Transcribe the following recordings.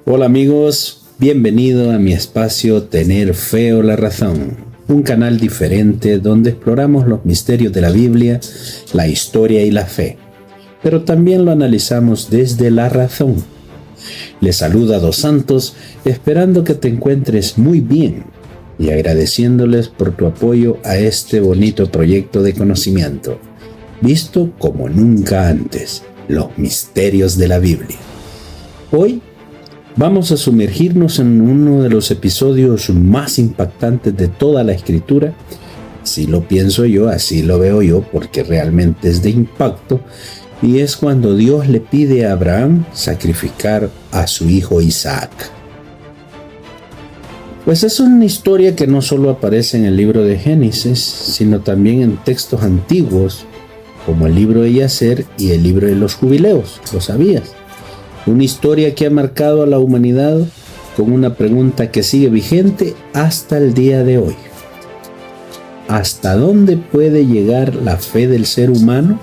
Hola amigos, bienvenido a mi espacio Tener Fe o la Razón, un canal diferente donde exploramos los misterios de la Biblia, la historia y la fe, pero también lo analizamos desde la razón. Les saluda Dos Santos, esperando que te encuentres muy bien y agradeciéndoles por tu apoyo a este bonito proyecto de conocimiento, visto como nunca antes, los misterios de la Biblia. Hoy vamos a sumergirnos en uno de los episodios más impactantes de toda la Escritura. Así lo pienso yo, así lo veo yo, porque realmente es de impacto, y es cuando Dios le pide a Abraham sacrificar a su hijo Isaac. Pues es una historia que no solo aparece en el libro de Génesis, sino también en textos antiguos, como el libro de Yacer y el libro de los Jubileos. ¿Lo sabías? Una historia que ha marcado a la humanidad con una pregunta que sigue vigente hasta el día de hoy. ¿Hasta dónde puede llegar la fe del ser humano?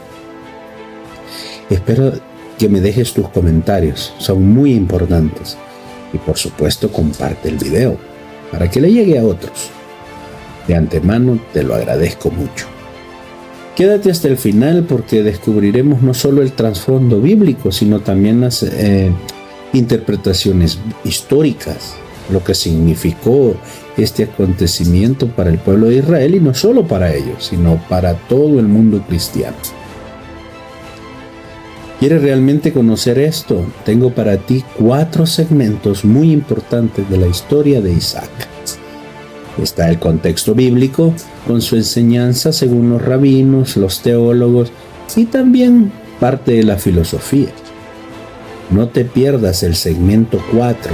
Espero que me dejes tus comentarios, son muy importantes. Y por supuesto comparte el video para que le llegue a otros. De antemano te lo agradezco mucho. Quédate hasta el final porque descubriremos no solo el trasfondo bíblico, sino también las interpretaciones históricas, lo que significó este acontecimiento para el pueblo de Israel y no solo para ellos, sino para todo el mundo cristiano. ¿Quieres realmente conocer esto? Tengo para ti 4 segmentos muy importantes de la historia de Isaac. Está el contexto bíblico, con su enseñanza según los rabinos, los teólogos y también parte de la filosofía. No te pierdas el segmento 4,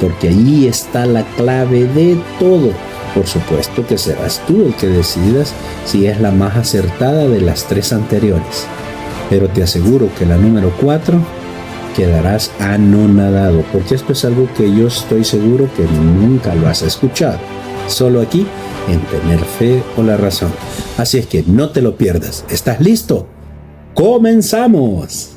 porque allí está la clave de todo. Por supuesto que serás tú el que decidas si es la más acertada de las 3 anteriores. Pero te aseguro que la número 4 quedarás anonadado, porque esto es algo que yo estoy seguro que nunca lo has escuchado. Solo aquí en Tener Fe o la Razón. Así es que no te lo pierdas. ¿Estás listo? ¡Comenzamos!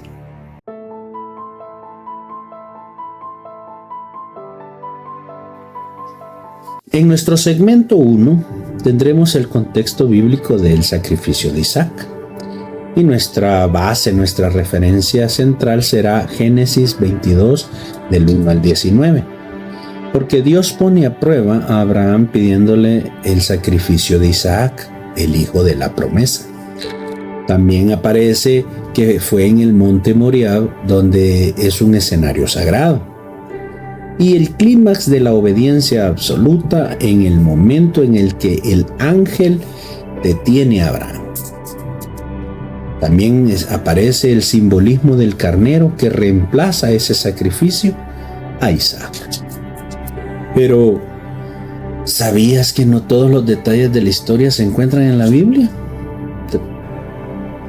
En nuestro segmento 1 tendremos el contexto bíblico del sacrificio de Isaac. Y nuestra base, nuestra referencia central será Génesis 22 del 1 al 19. Porque Dios pone a prueba a Abraham pidiéndole el sacrificio de Isaac, el hijo de la promesa. También aparece que fue en el monte Moriah, donde es un escenario sagrado. Y el clímax de la obediencia absoluta en el momento en el que el ángel detiene a Abraham. También aparece el simbolismo del carnero que reemplaza ese sacrificio a Isaac. Pero, ¿sabías que no todos los detalles de la historia se encuentran en la Biblia?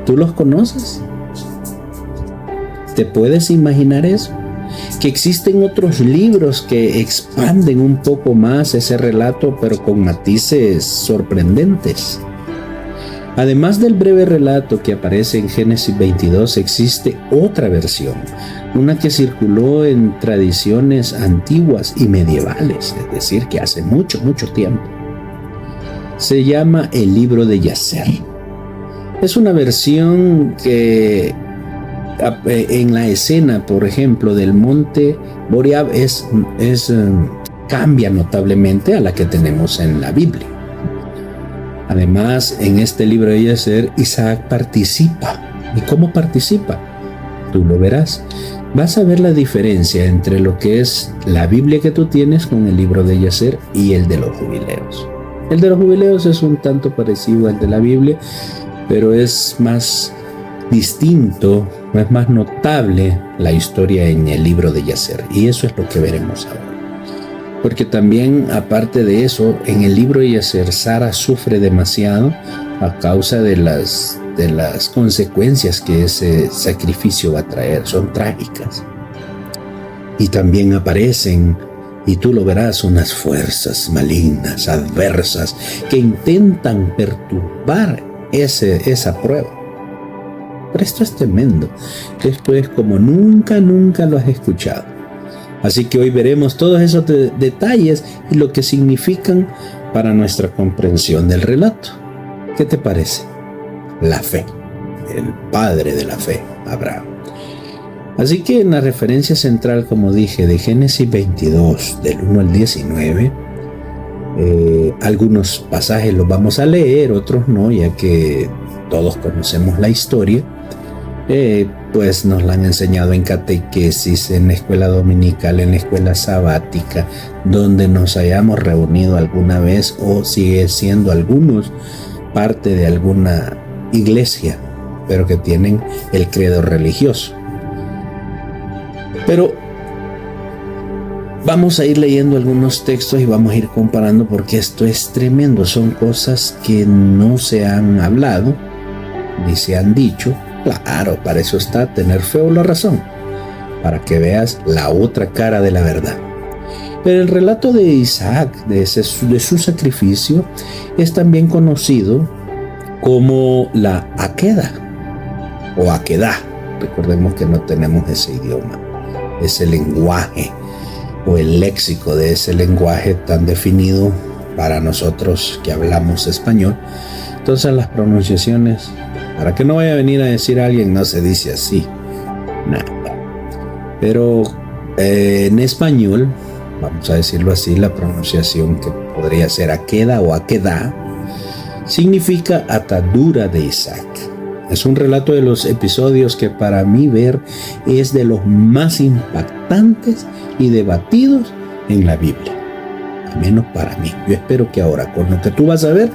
¿Tú los conoces? ¿Te puedes imaginar eso? Que existen otros libros que expanden un poco más ese relato, pero con matices sorprendentes. Además del breve relato que aparece en Génesis 22, existe otra versión, una que circuló en tradiciones antiguas y medievales, es decir, que hace mucho tiempo. Se llama el libro de Yacer. Es una versión que en la escena, por ejemplo, del monte Moriah cambia notablemente a la que tenemos en la Biblia. Además, en este libro de Yacer, Isaac participa. ¿Y cómo participa? Tú lo verás. Vas a ver la diferencia entre lo que es la Biblia que tú tienes con el libro de Yacer y el de los Jubileos. El de los Jubileos es un tanto parecido al de la Biblia, pero es más distinto, es más notable la historia en el libro de Yacer. Y eso es lo que veremos ahora. Porque también, aparte de eso, en el libro de Yacer, Sara sufre demasiado a causa de las consecuencias que ese sacrificio va a traer. Son trágicas. Y también aparecen, y tú lo verás, unas fuerzas malignas, adversas, que intentan perturbar esa prueba. Pero esto es tremendo. Esto es como nunca lo has escuchado. Así que hoy veremos todos esos detalles y lo que significan para nuestra comprensión del relato. ¿Qué te parece? La fe. El padre de la fe, Abraham. Así que en la referencia central, como dije, de Génesis 22, del 1 al 19, algunos pasajes los vamos a leer, otros no, ya que todos conocemos la historia. Pues nos la han enseñado en catequesis, en la escuela dominical, en la escuela sabática, donde nos hayamos reunido alguna vez o sigue siendo algunos parte de alguna iglesia, pero que tienen el credo religioso. Pero vamos a ir leyendo algunos textos y vamos a ir comparando porque esto es tremendo. Son cosas que no se han hablado ni se han dicho. Claro, para eso está tener fe o la razón, para que veas la otra cara de la verdad. Pero el relato de Isaac, de su sacrificio, es también conocido como la Aqueda o Aquedá. Recordemos que no tenemos ese idioma, ese lenguaje o el léxico de ese lenguaje tan definido para nosotros que hablamos español. Entonces las pronunciaciones, para que no vaya a venir a decir a alguien, no se dice así, nada. Pero en español, vamos a decirlo así, la pronunciación que podría ser Aqueda o Aquedá significa atadura de Isaac. Es un relato de los episodios que para mí ver es de los más impactantes y debatidos en la Biblia, al menos para mí. Yo espero que ahora con lo que tú vas a ver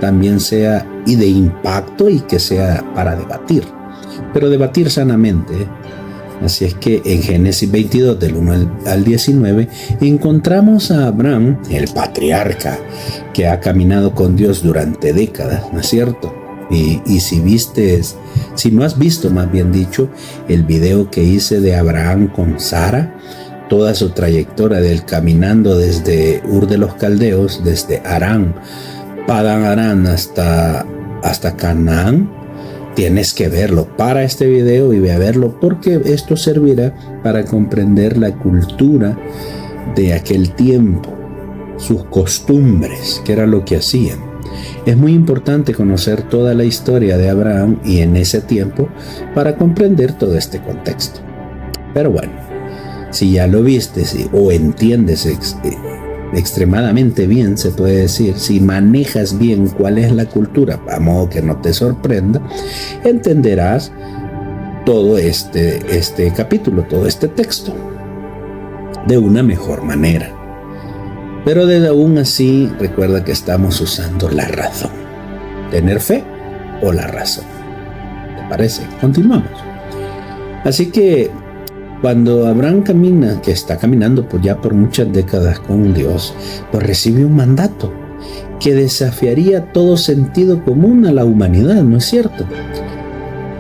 también sea y de impacto y que sea para debatir, pero debatir sanamente. Así es que en Génesis 22 del 1 al 19 encontramos a Abraham, el patriarca que ha caminado con Dios durante décadas, ¿no es cierto? Y si no has visto, más bien dicho, el video que hice de Abraham con Sara, toda su trayectoria del caminando desde Ur de los Caldeos, desde Harán, Padán Aram hasta Canaán, tienes que verlo. Para este video y ve a verlo porque esto servirá para comprender la cultura de aquel tiempo, sus costumbres, que era lo que hacían. Es muy importante conocer toda la historia de Abraham y en ese tiempo para comprender todo este contexto. Pero bueno, si ya lo viste o entiendes extremadamente bien, se puede decir, si manejas bien cuál es la cultura, a modo que no te sorprenda, entenderás todo este capítulo, todo este texto de una mejor manera. Pero desde aún así, recuerda que estamos usando la razón. Tener fe o la razón. ¿Te parece? Continuamos. Así que cuando Abraham camina, que está caminando ya por muchas décadas con Dios, pues recibe un mandato que desafiaría todo sentido común a la humanidad, ¿no es cierto?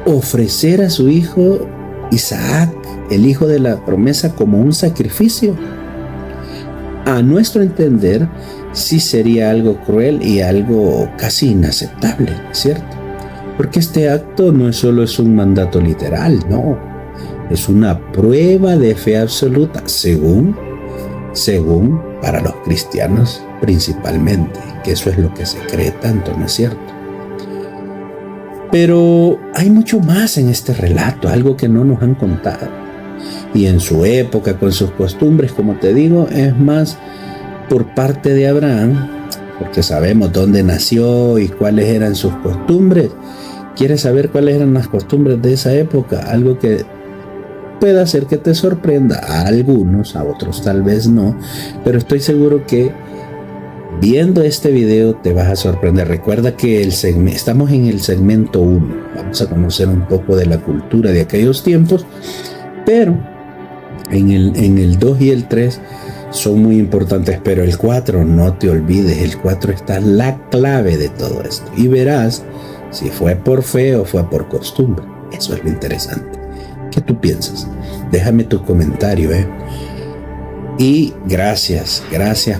Ofrecer a su hijo Isaac, el hijo de la promesa, como un sacrificio. A nuestro entender, sí sería algo cruel y algo casi inaceptable, ¿cierto? Porque este acto no solo es un mandato literal, no. Es una prueba de fe absoluta, según para los cristianos principalmente, que eso es lo que se cree tanto, ¿no es cierto? Pero hay mucho más en este relato, algo que no nos han contado. Y en su época, con sus costumbres, como te digo, es más por parte de Abraham, porque sabemos dónde nació y cuáles eran sus costumbres. ¿Quieres saber cuáles eran las costumbres de esa época? Algo que puede hacer que te sorprenda a algunos, a otros tal vez no, pero estoy seguro que viendo este video te vas a sorprender. Recuerda que estamos en el segmento 1, vamos a conocer un poco de la cultura de aquellos tiempos, pero en el 2 y el 3 son muy importantes, pero el 4 no te olvides, el 4 está la clave de todo esto y verás si fue por fe o fue por costumbre. Eso es lo interesante. ¿Qué tú piensas? Déjame tu comentario, Y gracias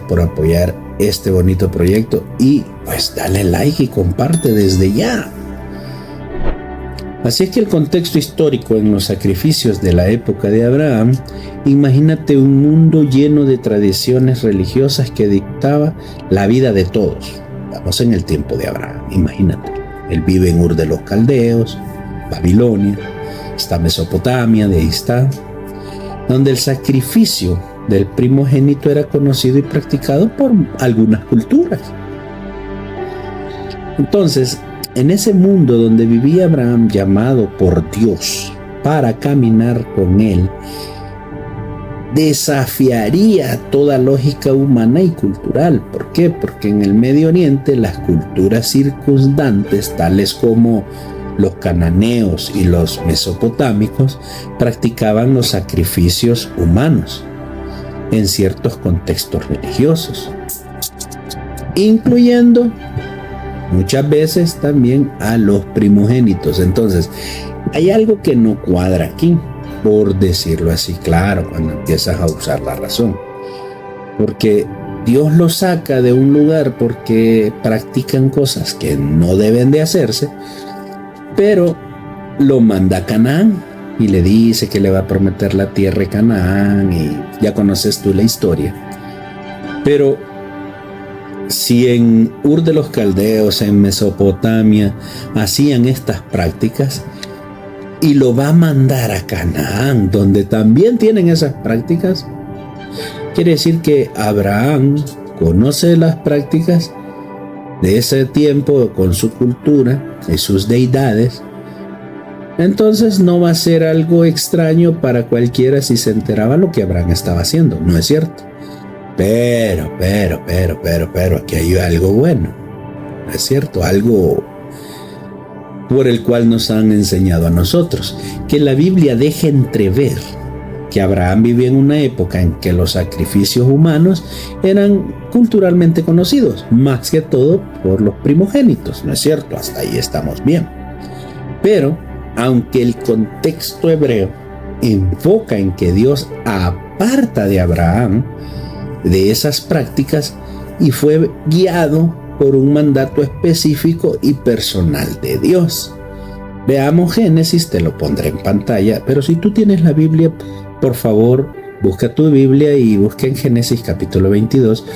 por apoyar este bonito proyecto y pues dale like y comparte desde ya. Así es que el contexto histórico en los sacrificios de la época de Abraham, imagínate un mundo lleno de tradiciones religiosas que dictaba la vida de todos. Estamos en el tiempo de Abraham, imagínate. Él vive en Ur de los Caldeos, Babilonia, está Mesopotamia, de ahí está, donde el sacrificio del primogénito era conocido y practicado por algunas culturas. Entonces, en ese mundo donde vivía Abraham, llamado por Dios para caminar con él, desafiaría toda lógica humana y cultural. ¿Por qué? Porque en el Medio Oriente las culturas circundantes, tales como los cananeos y los mesopotámicos, practicaban los sacrificios humanos en ciertos contextos religiosos, incluyendo muchas veces también a los primogénitos. Entonces, hay algo que no cuadra aquí, por decirlo así, claro, cuando empiezas a usar la razón. Porque Dios los saca de un lugar porque practican cosas que no deben de hacerse, pero lo manda a Canaán y le dice que le va a prometer la tierra de Canaán, y ya conoces tú la historia. Pero si en Ur de los Caldeos, en Mesopotamia, hacían estas prácticas, y lo va a mandar a Canaán, donde también tienen esas prácticas, quiere decir que Abraham conoce las prácticas de ese tiempo con su cultura y sus deidades. Entonces no va a ser algo extraño para cualquiera si se enteraba lo que Abraham estaba haciendo, ¿no es cierto? Pero, aquí hay algo bueno, ¿no es cierto? Algo por el cual nos han enseñado a nosotros, que la Biblia deja entrever que Abraham vivía en una época en que los sacrificios humanos eran culturalmente conocidos, más que todo por los primogénitos, ¿no es cierto? Hasta ahí estamos bien. Pero, aunque el contexto hebreo enfoca en que Dios aparta de Abraham de esas prácticas y fue guiado por un mandato específico y personal de Dios. Veamos Génesis, te lo pondré en pantalla, pero si tú tienes la Biblia, por favor, busca tu Biblia y busca en Génesis capítulo 22,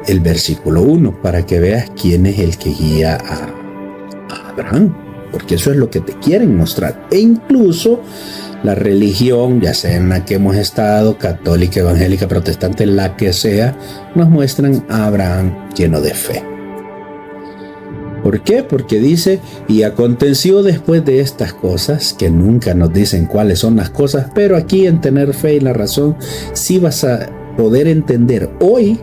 el versículo 1, para que veas quién es el que guía a Abraham, porque eso es lo que te quieren mostrar. E incluso la religión, ya sea en la que hemos estado, católica, evangélica, protestante, la que sea, nos muestran a Abraham lleno de fe. ¿Por qué? Porque dice, y aconteció después de estas cosas, que nunca nos dicen cuáles son las cosas, pero aquí en Tener Fe y la Razón sí vas a poder entender hoy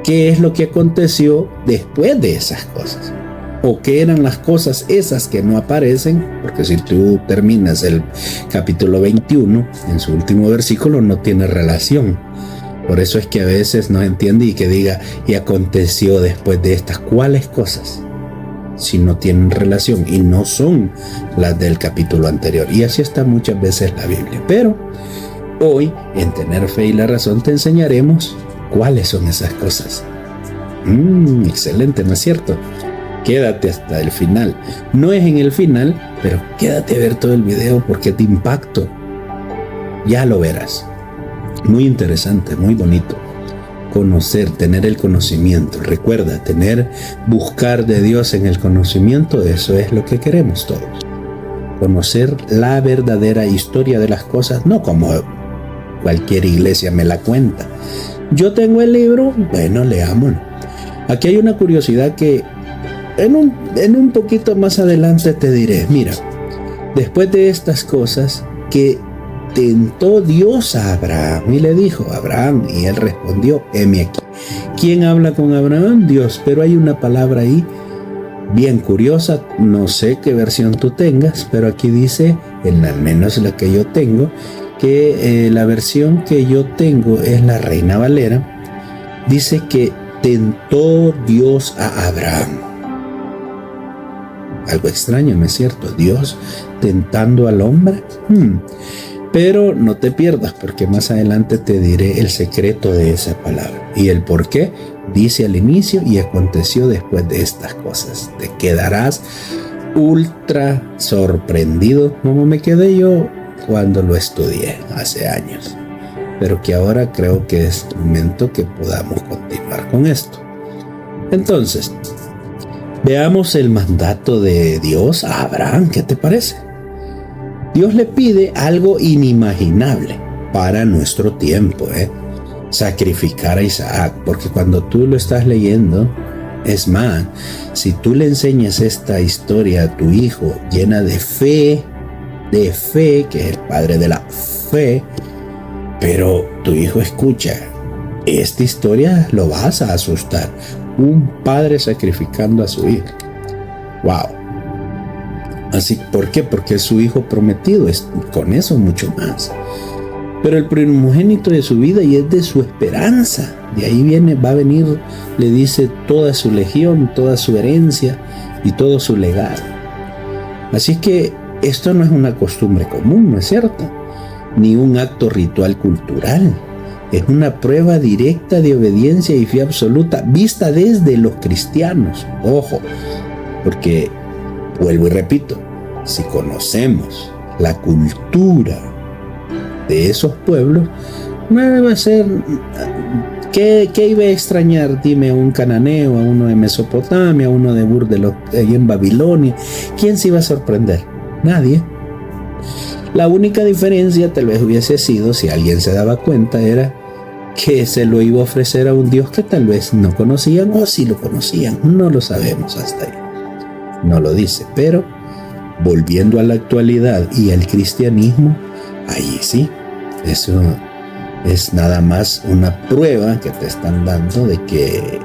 qué es lo que aconteció después de esas cosas, o qué eran las cosas esas que no aparecen, porque si tú terminas el capítulo 21, en su último versículo no tiene relación. Por eso es que a veces no entiende y que diga, y aconteció después de estas, ¿cuáles cosas? Si no tienen relación y no son las del capítulo anterior. Y así está muchas veces la Biblia. Pero hoy, en Tener Fe y la Razón, te enseñaremos cuáles son esas cosas. Excelente, ¿no es cierto? Quédate hasta el final. No es en el final, pero quédate a ver todo el video porque te impacto. Ya lo verás. Muy interesante, muy bonito. Conocer, tener el conocimiento. Recuerda, buscar de Dios en el conocimiento, eso es lo que queremos todos. Conocer la verdadera historia de las cosas, no como cualquier iglesia me la cuenta. Yo tengo el libro, bueno, leámoslo. Aquí hay una curiosidad que en un poquito más adelante te diré. Mira, después de estas cosas que tentó Dios a Abraham y le dijo, Abraham, y él respondió, heme aquí. ¿Quién habla con Abraham? Dios. Pero hay una palabra ahí bien curiosa, no sé qué versión tú tengas, pero aquí dice, al menos la que yo tengo, que la versión que yo tengo es la Reina Valera, dice que tentó Dios a Abraham. Algo extraño, ¿no es cierto? Dios tentando al hombre. Pero no te pierdas, porque más adelante te diré el secreto de esa palabra. Y el por qué dice al inicio, y aconteció después de estas cosas. Te quedarás ultra sorprendido como me quedé yo cuando lo estudié hace años, pero que ahora creo que es momento que podamos continuar con esto. Entonces, veamos el mandato de Dios a Abraham. ¿Qué te parece? Dios le pide algo inimaginable para nuestro tiempo, sacrificar a Isaac, porque cuando tú lo estás leyendo, es más, si tú le enseñas esta historia a tu hijo llena de fe, que es el padre de la fe, pero tu hijo escucha esta historia, lo vas a asustar. Un padre sacrificando a su hijo. ¡Wow! Así, ¿por qué? Porque es su hijo prometido, es con eso mucho más. Pero el primogénito de su vida y es de su esperanza. De ahí va a venir, le dice, toda su legión, toda su herencia y todo su legado. Así que esto no es una costumbre común, ¿no es cierto? Ni un acto ritual cultural. Es una prueba directa de obediencia y fe absoluta, vista desde los cristianos. Ojo, porque, vuelvo y repito, si conocemos la cultura de esos pueblos, no va a ser... ¿Qué iba a extrañar? Dime, a un cananeo, a uno de Mesopotamia, a uno de Ur ahí en Babilonia. ¿Quién se iba a sorprender? Nadie. La única diferencia tal vez hubiese sido, si alguien se daba cuenta, era que se lo iba a ofrecer a un Dios que tal vez no conocían, o si lo conocían, no lo sabemos hasta ahí. No lo dice, pero volviendo a la actualidad y al cristianismo, ahí sí, eso es nada más una prueba que te están dando de que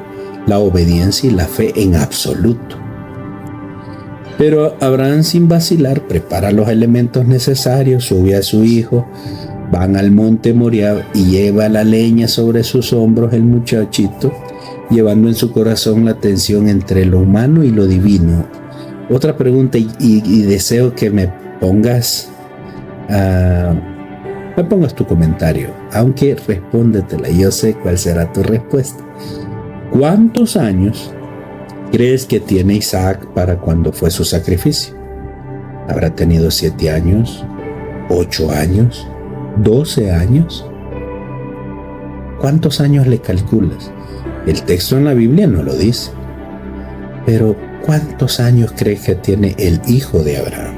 la obediencia y la fe en absoluto. Pero Abraham, sin vacilar, prepara los elementos necesarios, sube a su hijo, van al monte Moriah y lleva la leña sobre sus hombros el muchachito, llevando en su corazón la tensión entre lo humano y lo divino. Otra pregunta y deseo que me pongas tu comentario, aunque respóndetela, yo sé cuál será tu respuesta. ¿Cuántos años crees que tiene Isaac para cuando fue su sacrificio? ¿Habrá tenido 7 años? ¿8 años? ¿12 años? ¿Cuántos años le calculas? El texto en la Biblia no lo dice. Pero, ¿cuántos años crees que tiene el hijo de Abraham?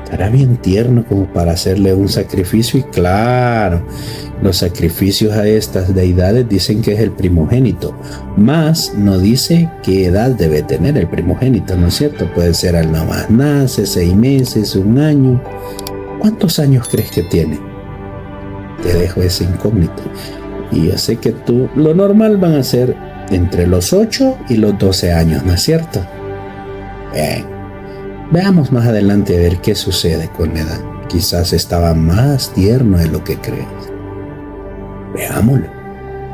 Estará bien tierno como para hacerle un sacrificio, y claro, los sacrificios a estas deidades dicen que es el primogénito, más no dice qué edad debe tener el primogénito, ¿no es cierto? Puede ser al nomás nace, 6 meses, 1 año. ¿Cuántos años crees que tiene? Te dejo ese incógnito. Y yo sé que tú, lo normal van a ser entre los 8 y los 12 años, ¿no es cierto? Bien. Veamos más adelante a ver qué sucede con la edad. Quizás estaba más tierno de lo que crees. Veámoslo.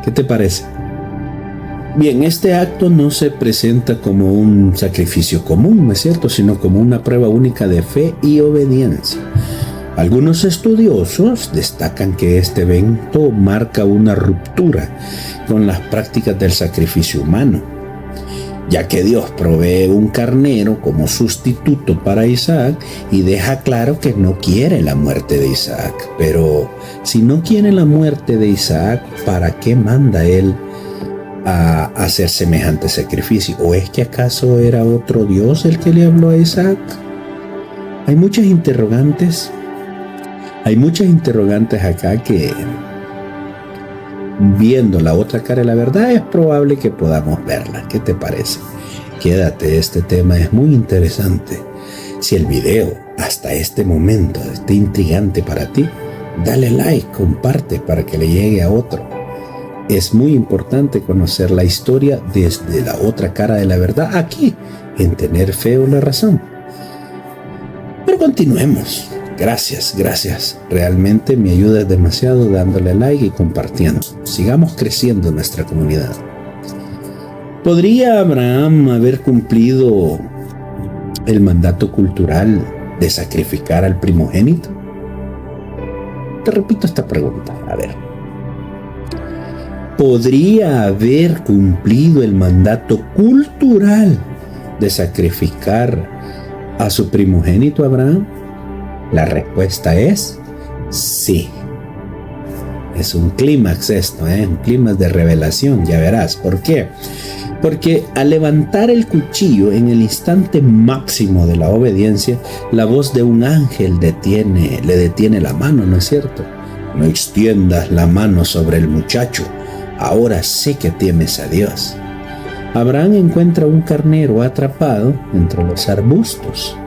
¿Qué te parece? Bien, este acto no se presenta como un sacrificio común, ¿no es cierto?, sino como una prueba única de fe y obediencia. Algunos estudiosos destacan que este evento marca una ruptura con las prácticas del sacrificio humano, ya que Dios provee un carnero como sustituto para Isaac y deja claro que no quiere la muerte de Isaac. Pero si no quiere la muerte de Isaac, ¿para qué manda él a hacer semejante sacrificio? ¿O es que acaso era otro Dios el que le habló a Isaac? Hay muchas interrogantes acá que, viendo la otra cara de la verdad, es probable que podamos verla. ¿Qué te parece? Quédate, este tema es muy interesante. Si el video hasta este momento está intrigante para ti, dale like, comparte para que le llegue a otro. Es muy importante conocer la historia desde la otra cara de la verdad, aquí en Tener Fe o la Razón. Pero continuemos. Gracias. Realmente me ayudas demasiado dándole like y compartiendo. Sigamos creciendo en nuestra comunidad. ¿Podría Abraham haber cumplido el mandato cultural de sacrificar al primogénito? Te repito esta pregunta. A ver. ¿Podría haber cumplido el mandato cultural de sacrificar a su primogénito Abraham? La respuesta es sí. Es un clímax esto, un clímax de revelación, ya verás. ¿Por qué? Porque al levantar el cuchillo en el instante máximo de la obediencia, la voz de un ángel le detiene la mano, ¿no es cierto? No extiendas la mano sobre el muchacho, ahora sé que temes a Dios. Abraham encuentra un carnero atrapado entre los arbustos,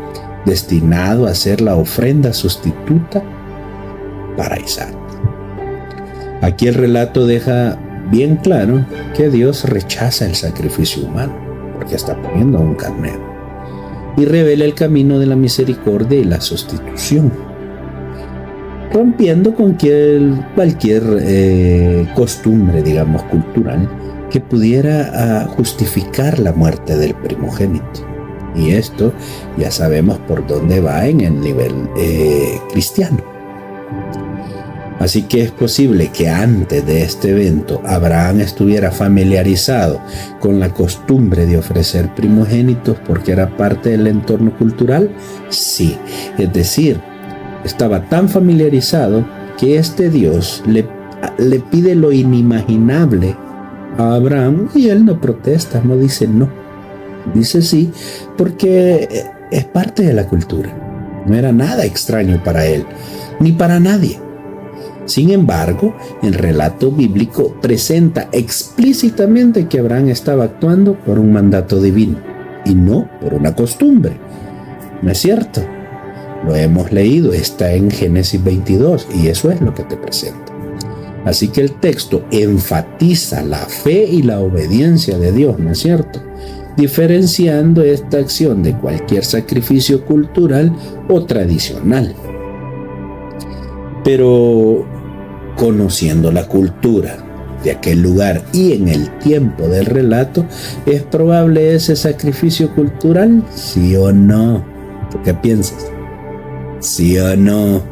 destinado a ser la ofrenda sustituta para Isaac. Aquí el relato deja bien claro que Dios rechaza el sacrificio humano, porque está poniendo a un carnero, y revela el camino de la misericordia y la sustitución, rompiendo con cualquier costumbre, digamos, cultural, que pudiera justificar la muerte del primogénito. Y esto ya sabemos por dónde va en el nivel cristiano. Así que es posible que antes de este evento Abraham estuviera familiarizado con la costumbre de ofrecer primogénitos porque era parte del entorno cultural. Sí, es decir, estaba tan familiarizado que este Dios le pide lo inimaginable a Abraham y él no protesta, no dice no, dice sí, porque es parte de la cultura. No era nada extraño para él, ni para nadie. Sin embargo, el relato bíblico presenta explícitamente que Abraham estaba actuando por un mandato divino y no por una costumbre. ¿No es cierto? Lo hemos leído, está en Génesis 22 y eso es lo que te presenta. Así que el texto enfatiza la fe y la obediencia de Dios, ¿no es cierto? Diferenciando esta acción de cualquier sacrificio cultural o tradicional. Pero conociendo la cultura de aquel lugar y en el tiempo del relato, ¿es probable ese sacrificio cultural? ¿Sí o no? ¿Tú qué piensas? ¿Sí o no?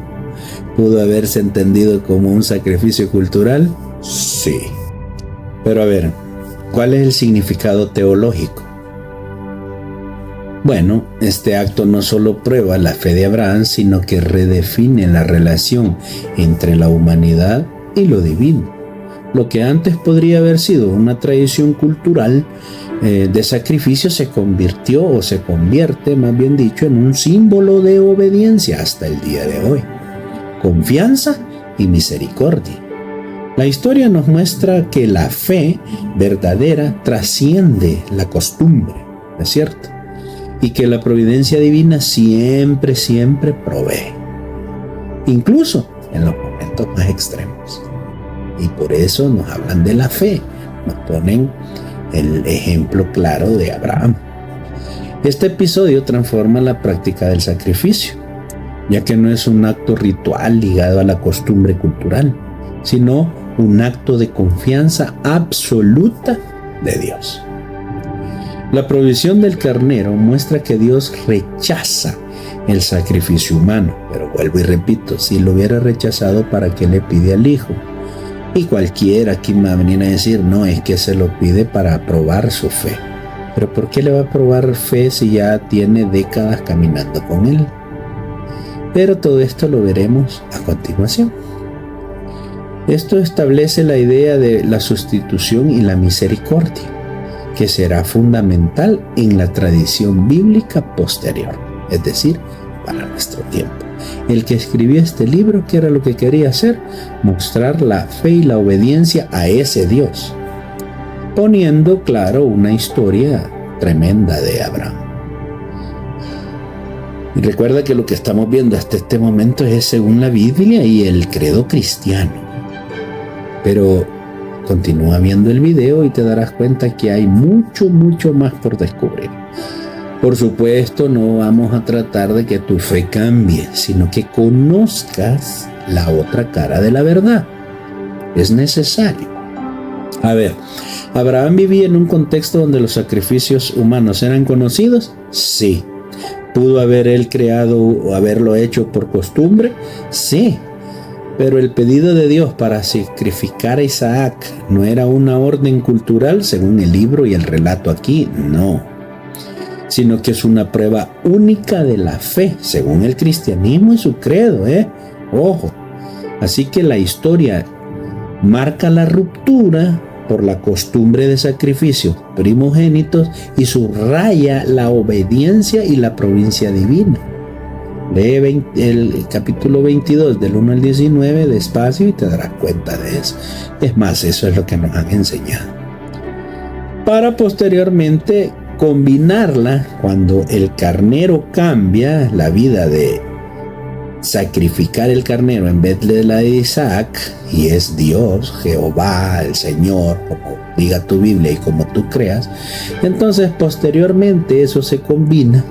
¿Pudo haberse entendido como un sacrificio cultural? Sí. Pero a ver, ¿cuál es el significado teológico? Bueno, este acto no solo prueba la fe de Abraham, sino que redefine la relación entre la humanidad y lo divino. Lo que antes podría haber sido una tradición cultural de sacrificio se convirtió o se convierte, más bien dicho, en un símbolo de obediencia hasta el día de hoy. Confianza y misericordia. La historia nos muestra que la fe verdadera trasciende la costumbre, ¿no es cierto? Y que la providencia divina siempre provee, incluso en los momentos más extremos. Y por eso nos hablan de la fe, nos ponen el ejemplo claro de Abraham. Este episodio transforma la práctica del sacrificio, ya que no es un acto ritual ligado a la costumbre cultural, sino un acto de confianza absoluta de Dios. La provisión del carnero muestra que Dios rechaza el sacrificio humano, pero vuelvo y repito, si lo hubiera rechazado, ¿para qué le pide al hijo? Y cualquiera aquí me va a venir a decir, no, es que se lo pide para probar su fe. Pero ¿por qué le va a probar fe si ya tiene décadas caminando con él? Pero todo esto lo veremos a continuación. Esto establece la idea de la sustitución y la misericordia, que será fundamental en la tradición bíblica posterior, es decir, para nuestro tiempo. El que escribió este libro, ¿qué era lo que quería hacer? Mostrar la fe y la obediencia a ese Dios, poniendo claro una historia tremenda de Abraham. Y recuerda que lo que estamos viendo hasta este momento es según la Biblia y el credo cristiano. Pero continúa viendo el video y te darás cuenta que hay mucho más por descubrir. Por supuesto, no vamos a tratar de que tu fe cambie, sino que conozcas la otra cara de la verdad. Es necesario. A ver, ¿Abraham vivía en un contexto donde los sacrificios humanos eran conocidos? Sí. ¿Pudo haber él creado o haberlo hecho por costumbre? Sí. Pero el pedido de Dios para sacrificar a Isaac no era una orden cultural según el libro y el relato aquí, no. sino que es una prueba única de la fe, según el cristianismo y su credo, Ojo. Así que la historia marca la ruptura por la costumbre de sacrificios primogénitos y subraya la obediencia y la providencia divina. Lee el capítulo 22 del 1 al 19 despacio y te darás cuenta de eso. Es más, eso es lo que nos han enseñado. Para posteriormente combinarla cuando el carnero cambia la vida de sacrificar el carnero en vez de la de Isaac, y es Dios, Jehová, el Señor, como diga tu Biblia y como tú creas. Entonces posteriormente eso se combina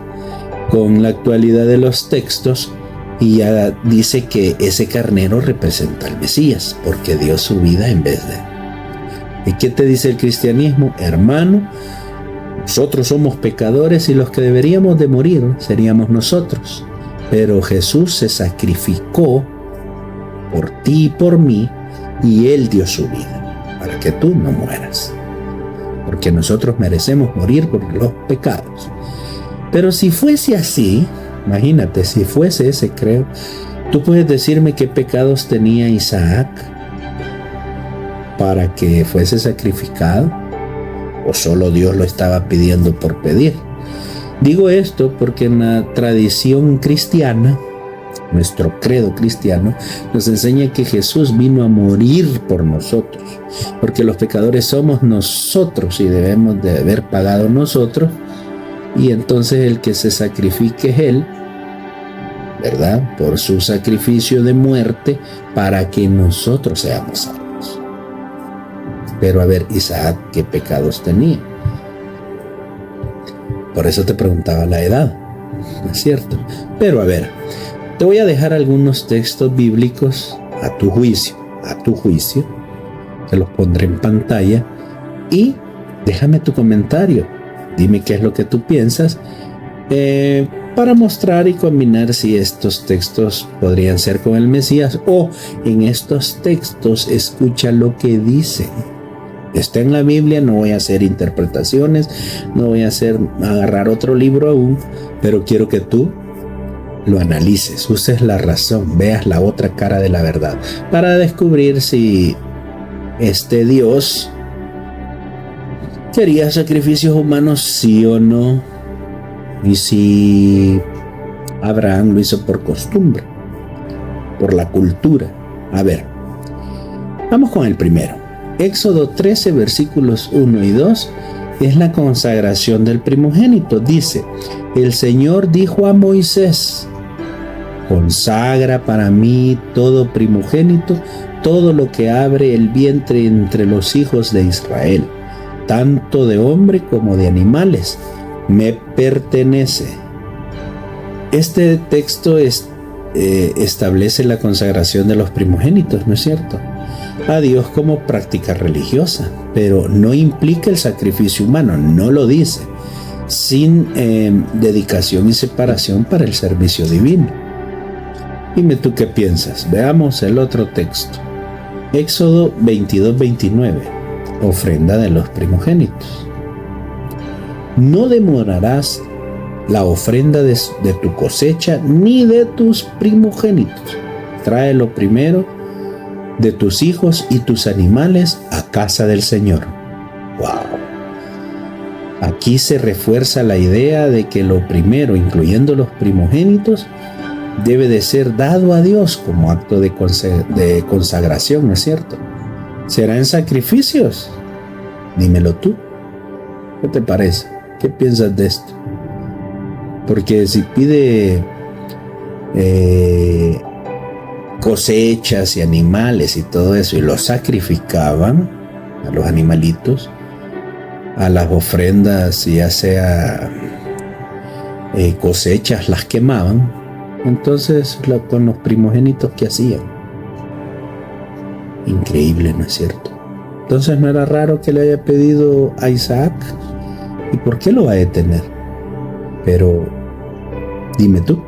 con la actualidad de los textos y ya dice que ese carnero representa al Mesías, porque dio su vida en vez de... ¿Y qué te dice el cristianismo? Hermano, nosotros somos pecadores y los que deberíamos de morir seríamos nosotros. Pero Jesús se sacrificó por ti y por mí, y Él dio su vida para que tú no mueras, porque nosotros merecemos morir por los pecados. Pero si fuese así, imagínate, si fuese ese credo, ¿tú puedes decirme qué pecados tenía Isaac para que fuese sacrificado? ¿O solo Dios lo estaba pidiendo por pedir? Digo esto porque en la tradición cristiana, nuestro credo cristiano, nos enseña que Jesús vino a morir por nosotros, porque los pecadores somos nosotros y debemos de haber pagado nosotros, y entonces el que se sacrifique es Él, ¿verdad? Por su sacrificio de muerte para que nosotros seamos salvos. Pero a ver, Isaac, ¿qué pecados tenía? Por eso te preguntaba la edad, ¿no es cierto? Pero a ver, te voy a dejar algunos textos bíblicos a tu juicio, te los pondré en pantalla y déjame tu comentario, dime qué es lo que tú piensas, para mostrar y combinar si estos textos podrían ser con el Mesías, o en estos textos escucha lo que dicen. Está en la Biblia, no voy a hacer interpretaciones, no voy a agarrar otro libro aún, pero quiero que tú lo analices, uses la razón, veas la otra cara de la verdad, para descubrir si este Dios quería sacrificios humanos, sí o no, y si Abraham lo hizo por costumbre, por la cultura. A ver, vamos con el primero. Éxodo 13, versículos 1 y 2, es la consagración del primogénito. Dice, el Señor dijo a Moisés, consagra para mí todo primogénito, todo lo que abre el vientre entre los hijos de Israel, tanto de hombre como de animales, me pertenece. Este texto establece la consagración de los primogénitos, ¿no es cierto?, a Dios como práctica religiosa, pero no implica el sacrificio humano, no lo dice, sin dedicación y separación para el servicio divino. Dime tú qué piensas. Veamos el otro texto. Éxodo 22-29, ofrenda de los primogénitos. No demorarás la ofrenda de tu cosecha ni de tus primogénitos. Trae lo primero de tus hijos y tus animales a casa del Señor. ¡Wow! Aquí se refuerza la idea de que lo primero, incluyendo los primogénitos, debe de ser dado a Dios como acto de consagración, ¿no es cierto? ¿Será en sacrificios? Dímelo tú. ¿Qué te parece? ¿Qué piensas de esto? Porque si pide cosechas y animales y todo eso, y los sacrificaban a los animalitos, a las ofrendas, ya sea cosechas, las quemaban. Entonces con los primogénitos, ¿qué hacían? Increíble, ¿no es cierto? Entonces no era raro que le haya pedido a Isaac. ¿Y por qué lo va a detener? Pero dime tú.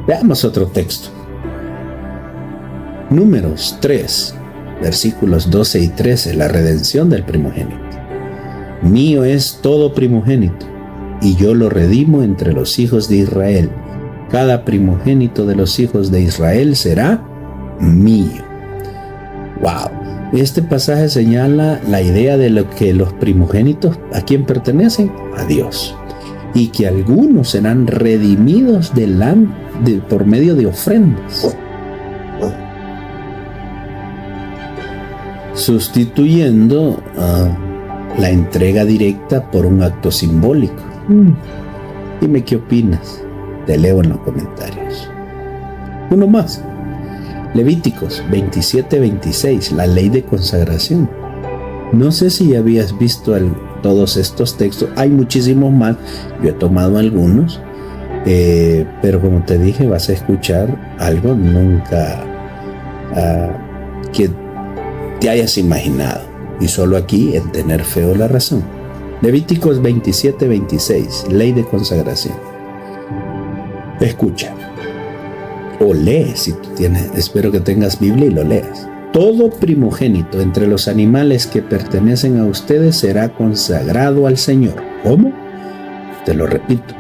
Veamos otro texto. Números 3, versículos 12 y 13, la redención del primogénito. Mío es todo primogénito, y yo lo redimo entre los hijos de Israel. Cada primogénito de los hijos de Israel será mío. ¡Wow! Este pasaje señala la idea de lo que los primogénitos, ¿a quién pertenecen? A Dios. Y que algunos serán redimidos por medio de ofrendas, sustituyendo la entrega directa por un acto simbólico. Dime qué opinas. Te leo en los comentarios. Uno más. Levíticos 27-26, la ley de consagración. No sé si ya habías visto todos estos textos. Hay muchísimos más. Yo he tomado algunos. Pero como te dije, vas a escuchar algo nunca que te hayas imaginado. Y solo aquí en Tener Fe o la Razón. Levíticos 27-26, ley de consagración. Escucha. O lee si tú tienes, espero que tengas Biblia y lo leas. Todo primogénito entre los animales que pertenecen a ustedes será consagrado al Señor. ¿Cómo? Te lo repito.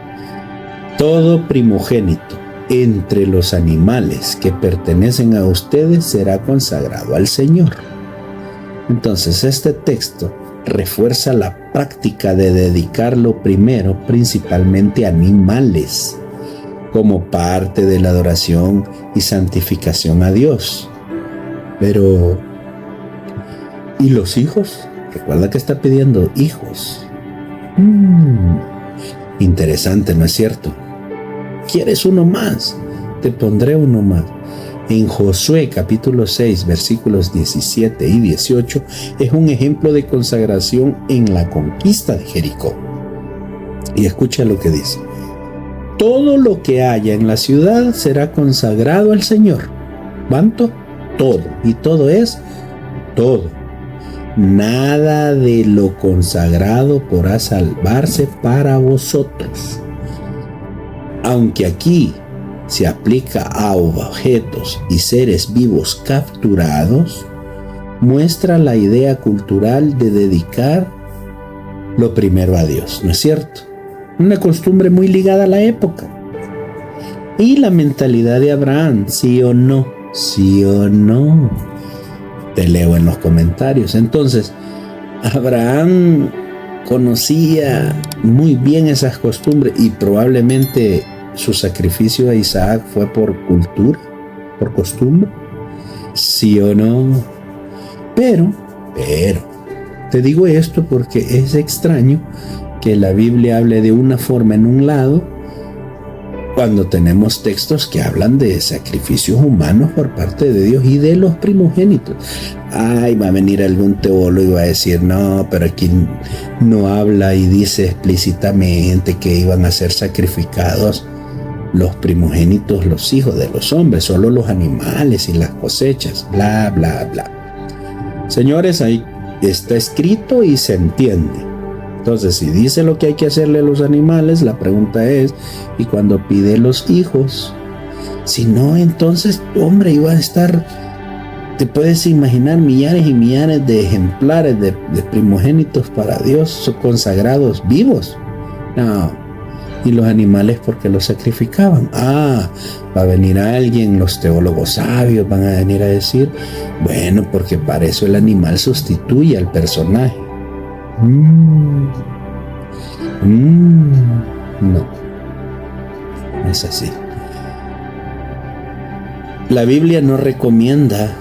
Todo primogénito entre los animales que pertenecen a ustedes será consagrado al Señor. Entonces, este texto refuerza la práctica de dedicarlo primero principalmente a animales, como parte de la adoración y santificación a Dios. Pero, ¿y los hijos? Recuerda que está pidiendo hijos. Interesante, ¿no es cierto? ¿Quieres uno más? Te pondré uno más. En Josué capítulo 6, versículos 17 y 18, es un ejemplo de consagración en la conquista de Jericó. Y escucha lo que dice. Todo lo que haya en la ciudad será consagrado al Señor. ¿Cuánto? Todo. Y todo es todo. Nada de lo consagrado podrá salvarse para vosotros. Aunque aquí se aplica a objetos y seres vivos capturados, muestra la idea cultural de dedicar lo primero a Dios, ¿no es cierto? Una costumbre muy ligada a la época. Y la mentalidad de Abraham, ¿sí o no? ¿Sí o no? Te leo en los comentarios. Entonces, Abraham conocía muy bien esas costumbres y probablemente su sacrificio a Isaac fue por cultura, por costumbre. ¿Sí o no? Pero, te digo esto porque es extraño que la Biblia hable de una forma en un lado cuando tenemos textos que hablan de sacrificios humanos por parte de Dios y de los primogénitos. Ay, va a venir algún teólogo y va a decir, no, pero aquí no habla y dice explícitamente que iban a ser sacrificados los primogénitos, los hijos de los hombres, solo los animales y las cosechas, bla, bla, bla. Señores, ahí está escrito y se entiende. Entonces, si dice lo que hay que hacerle a los animales, la pregunta es, ¿y cuando pide los hijos? Si no, entonces, hombre, iba a estar, te puedes imaginar millares y millares de ejemplares de primogénitos para Dios consagrados vivos. No. Y los animales, ¿por qué los sacrificaban? Va a venir alguien, los teólogos sabios van a venir a decir, bueno, porque para eso el animal sustituye al personaje. No es así. La Biblia no recomienda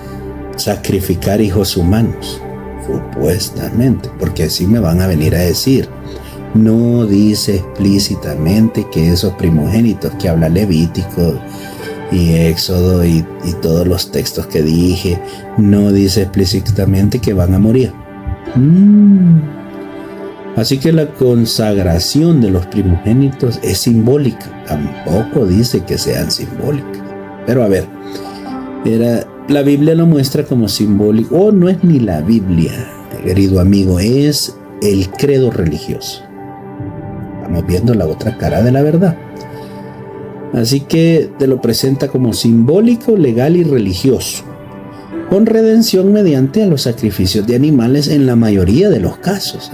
sacrificar hijos humanos, supuestamente, porque así me van a venir a decir. No dice explícitamente que esos primogénitos que habla Levítico y Éxodo y todos los textos que dije, no dice explícitamente que van a morir. Así que la consagración de los primogénitos es simbólica. Tampoco dice que sean simbólicas. Pero a ver, la Biblia lo muestra como simbólico. No es ni la Biblia, querido amigo, es el credo religioso. Estamos viendo la otra cara de la verdad. Así que te lo presenta como simbólico, legal y religioso, con redención mediante a los sacrificios de animales en la mayoría de los casos.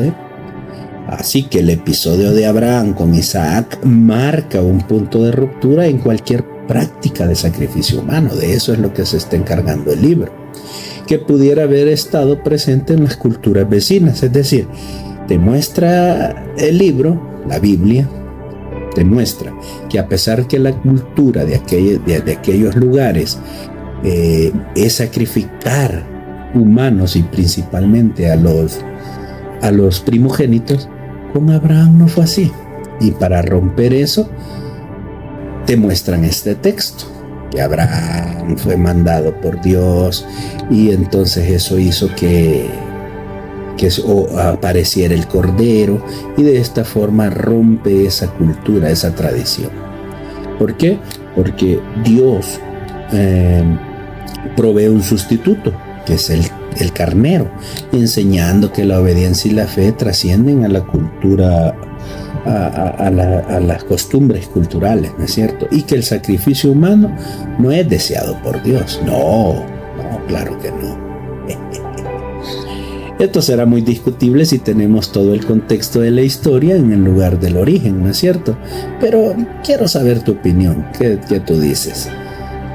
Así que el episodio de Abraham con Isaac marca un punto de ruptura en cualquier práctica de sacrificio humano. De eso es lo que se está encargando el libro, que pudiera haber estado presente en las culturas vecinas. Es decir, te muestra el libro, la Biblia, te muestra que a pesar que la cultura de aquellos lugares es sacrificar humanos y principalmente a los primogénitos, con Abraham no fue así. Y para romper eso, te muestran este texto, que Abraham fue mandado por Dios y entonces eso hizo que apareciera el cordero, y de esta forma rompe esa cultura, esa tradición. ¿Por qué? Porque Dios provee un sustituto, que es el carnero, enseñando que la obediencia y la fe trascienden a la cultura, a las costumbres culturales, ¿no es cierto? Y que el sacrificio humano no es deseado por Dios. No, claro que no. Esto será muy discutible si tenemos todo el contexto de la historia en el lugar del origen, ¿no es cierto? Pero quiero saber tu opinión. ¿Qué tú dices?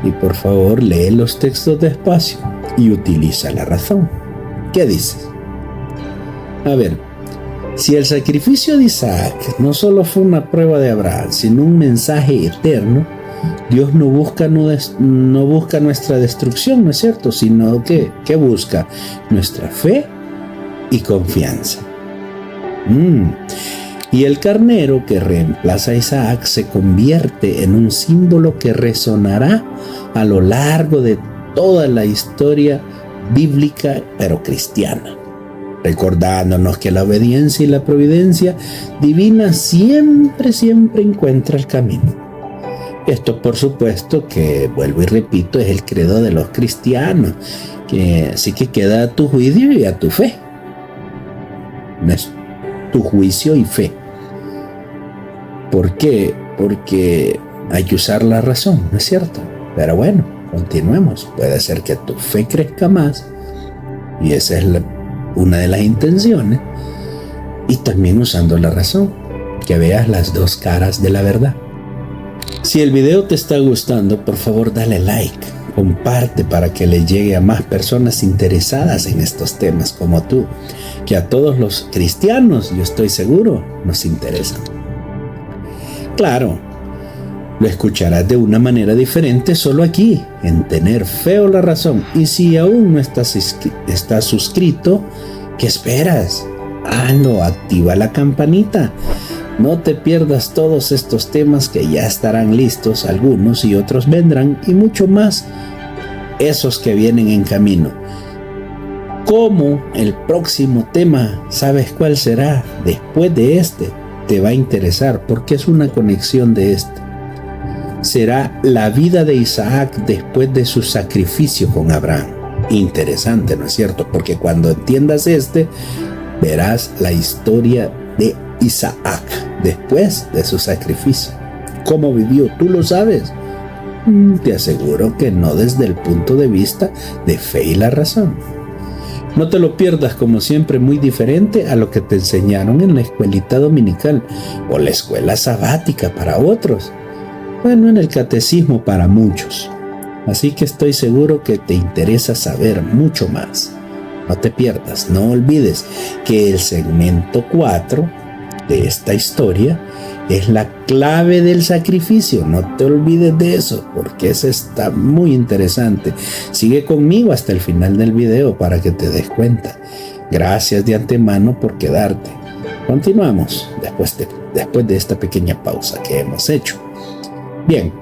Y por favor, lee los textos despacio y utiliza la razón. ¿Qué dices? A ver, si el sacrificio de Isaac no solo fue una prueba de Abraham, sino un mensaje eterno, Dios no busca nuestra destrucción, ¿no es cierto? Sino que busca nuestra fe y confianza. Y el carnero que reemplaza a Isaac se convierte en un símbolo que resonará a lo largo de toda la historia bíblica, pero cristiana, recordándonos que la obediencia y la providencia divina siempre encuentra el camino. Esto, por supuesto, que vuelvo y repito, es el credo de los cristianos, que así que queda a tu juicio y a tu fe. No es tu juicio y fe. ¿Por qué? Porque hay que usar la razón, ¿no es cierto? Pero bueno, continuemos. Puede ser que tu fe crezca más, y esa es una de las intenciones, y también usando la razón, que veas las dos caras de la verdad. Si el video te está gustando, por favor dale like, comparte para que le llegue a más personas interesadas en estos temas como tú, que a todos los cristianos, yo estoy seguro, nos interesan. Claro, lo escucharás de una manera diferente solo aquí, en Tener Fe o la Razón. Y si aún no estás suscrito, ¿qué esperas? Hazlo, activa la campanita. No te pierdas todos estos temas que ya estarán listos, algunos y otros vendrán, y mucho más, esos que vienen en camino. Como el próximo tema, ¿sabes cuál será? Después de este, te va a interesar porque es una conexión de este. Será la vida de Isaac después de su sacrificio con Abraham. Interesante, ¿no es cierto? Porque cuando entiendas verás la historia de Isaac después de su sacrificio. ¿Cómo vivió? ¿Tú lo sabes? Te aseguro que no desde el punto de vista de fe y la razón. No te lo pierdas, como siempre, muy diferente a lo que te enseñaron en la escuelita dominical o la escuela sabática para otros. Bueno, en el catecismo para muchos. Así que estoy seguro que te interesa saber mucho más. No te pierdas, no olvides que el segmento 4 de esta historia es la clave del sacrificio. No te olvides de eso, porque eso está muy interesante. Sigue conmigo hasta el final del video para que te des cuenta. Gracias de antemano por quedarte. Continuamos después de esta pequeña pausa que hemos hecho. Bien,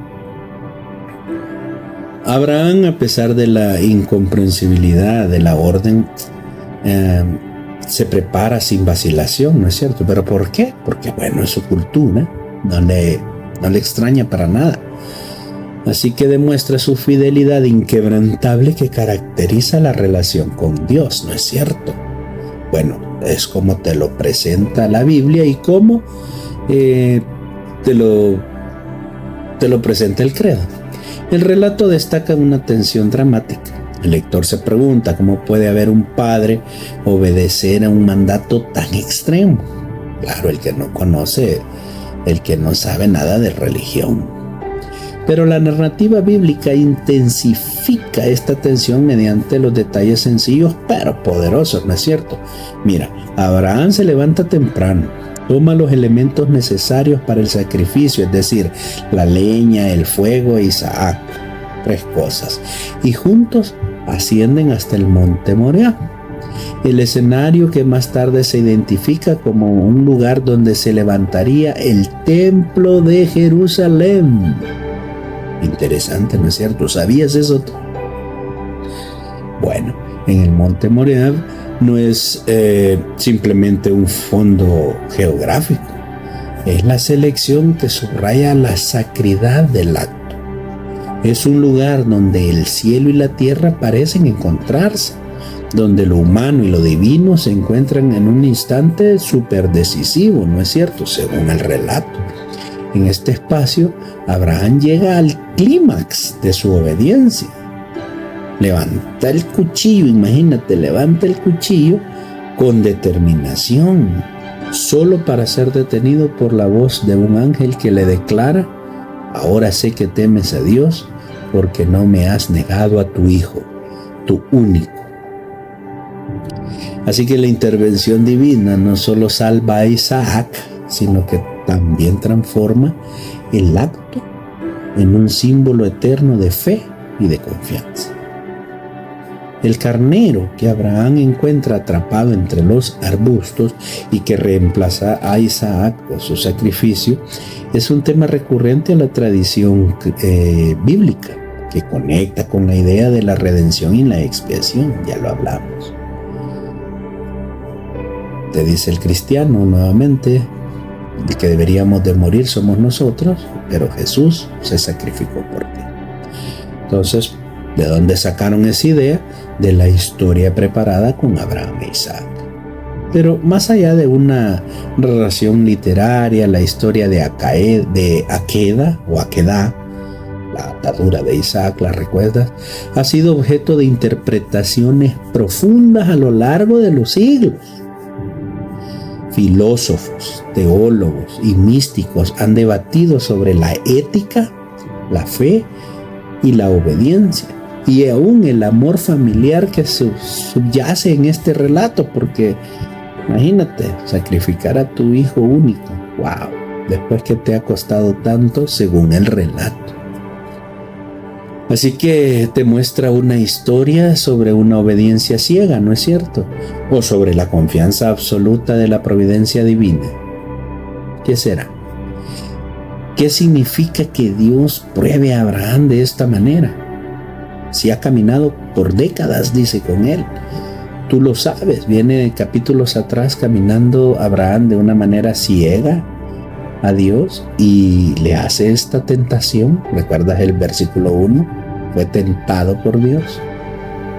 Abraham, a pesar de la incomprensibilidad de la orden, se prepara sin vacilación, ¿no es cierto? ¿Pero por qué? Porque, bueno, es su cultura, no le extraña para nada. Así que demuestra su fidelidad inquebrantable que caracteriza la relación con Dios, ¿no es cierto? Bueno, es como te lo presenta la Biblia y como te lo presenta el credo. El relato destaca una tensión dramática. El lector se pregunta cómo puede haber un padre obedecer a un mandato tan extremo. Claro, el que no conoce, el que no sabe nada de religión. Pero la narrativa bíblica intensifica esta tensión mediante los detalles sencillos pero poderosos, ¿no es cierto? Mira, Abraham se levanta temprano, toma los elementos necesarios para el sacrificio, es decir, la leña, el fuego e Isaac, 3 cosas, y juntos ascienden hasta el monte Moriah, el escenario que más tarde se identifica como un lugar donde se levantaría el templo de Jerusalén. Interesante, ¿no es cierto? ¿Sabías eso? Bueno, en el monte Moriah no es simplemente un fondo geográfico, es la selección que subraya la sacridad del acto. Es un lugar donde el cielo y la tierra parecen encontrarse, donde lo humano y lo divino se encuentran en un instante súper decisivo, ¿no es cierto? Según el relato. En este espacio, Abraham llega al clímax de su obediencia. Levanta el cuchillo, imagínate, levanta el cuchillo con determinación, solo para ser detenido por la voz de un ángel que le declara: ahora sé que temes a Dios porque no me has negado a tu hijo, tu único. Así que la intervención divina no solo salva a Isaac, sino que también transforma el acto en un símbolo eterno de fe y de confianza. El carnero que Abraham encuentra atrapado entre los arbustos y que reemplaza a Isaac por su sacrificio es un tema recurrente a la tradición bíblica, que conecta con la idea de la redención y la expiación, ya lo hablamos. Te dice el cristiano nuevamente: el que deberíamos de morir somos nosotros, pero Jesús se sacrificó por ti. Entonces, ¿de dónde sacaron esa idea? De la historia preparada con Abraham e Isaac. Pero más allá de una relación literaria, la historia de Akedah, la atadura de Isaac, ¿la recuerdas? Ha sido objeto de interpretaciones profundas a lo largo de los siglos. Filósofos, teólogos y místicos han debatido sobre la ética, la fe y la obediencia, y aún el amor familiar que subyace en este relato, porque imagínate, sacrificar a tu hijo único, wow, después que te ha costado tanto según el relato. Así que te muestra una historia sobre una obediencia ciega, ¿no es cierto? O sobre la confianza absoluta de la providencia divina. ¿Qué será? ¿Qué significa que Dios pruebe a Abraham de esta manera? Si ha caminado por décadas, dice, con él. Tú lo sabes, viene capítulos atrás caminando Abraham de una manera ciega a Dios y le hace esta tentación. ¿Recuerdas el versículo 1? Fue tentado por Dios.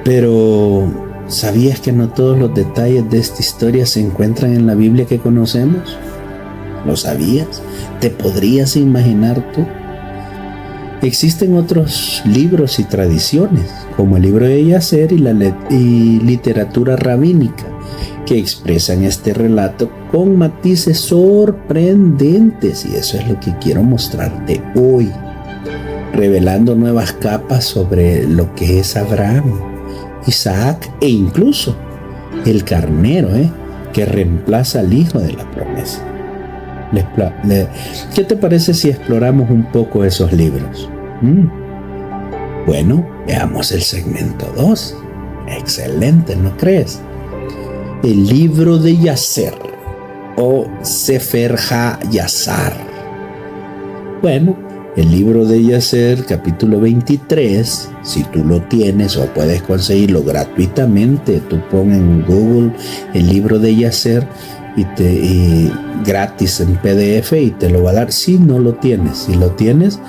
Pero ¿sabías que no todos los detalles de esta historia se encuentran en la Biblia que conocemos? ¿Lo sabías? ¿Te podrías imaginar tú? Existen otros libros y tradiciones, como el libro de Yacer y literatura rabínica, que expresan este relato con matices sorprendentes, y eso es lo que quiero mostrarte hoy, revelando nuevas capas sobre lo que es Abraham, Isaac e incluso el carnero que reemplaza al hijo de la promesa. ¿Qué te parece si exploramos un poco esos libros? Bueno, veamos el segmento 2. Excelente, ¿no crees? El libro de Yacer o Sefer HaYashar. Bueno, el libro de Yacer, capítulo 23, si tú lo tienes o puedes conseguirlo gratuitamente, tú pon en Google el libro de Yacer y gratis en PDF y te lo va a dar. Si no lo tienes, si lo tienes,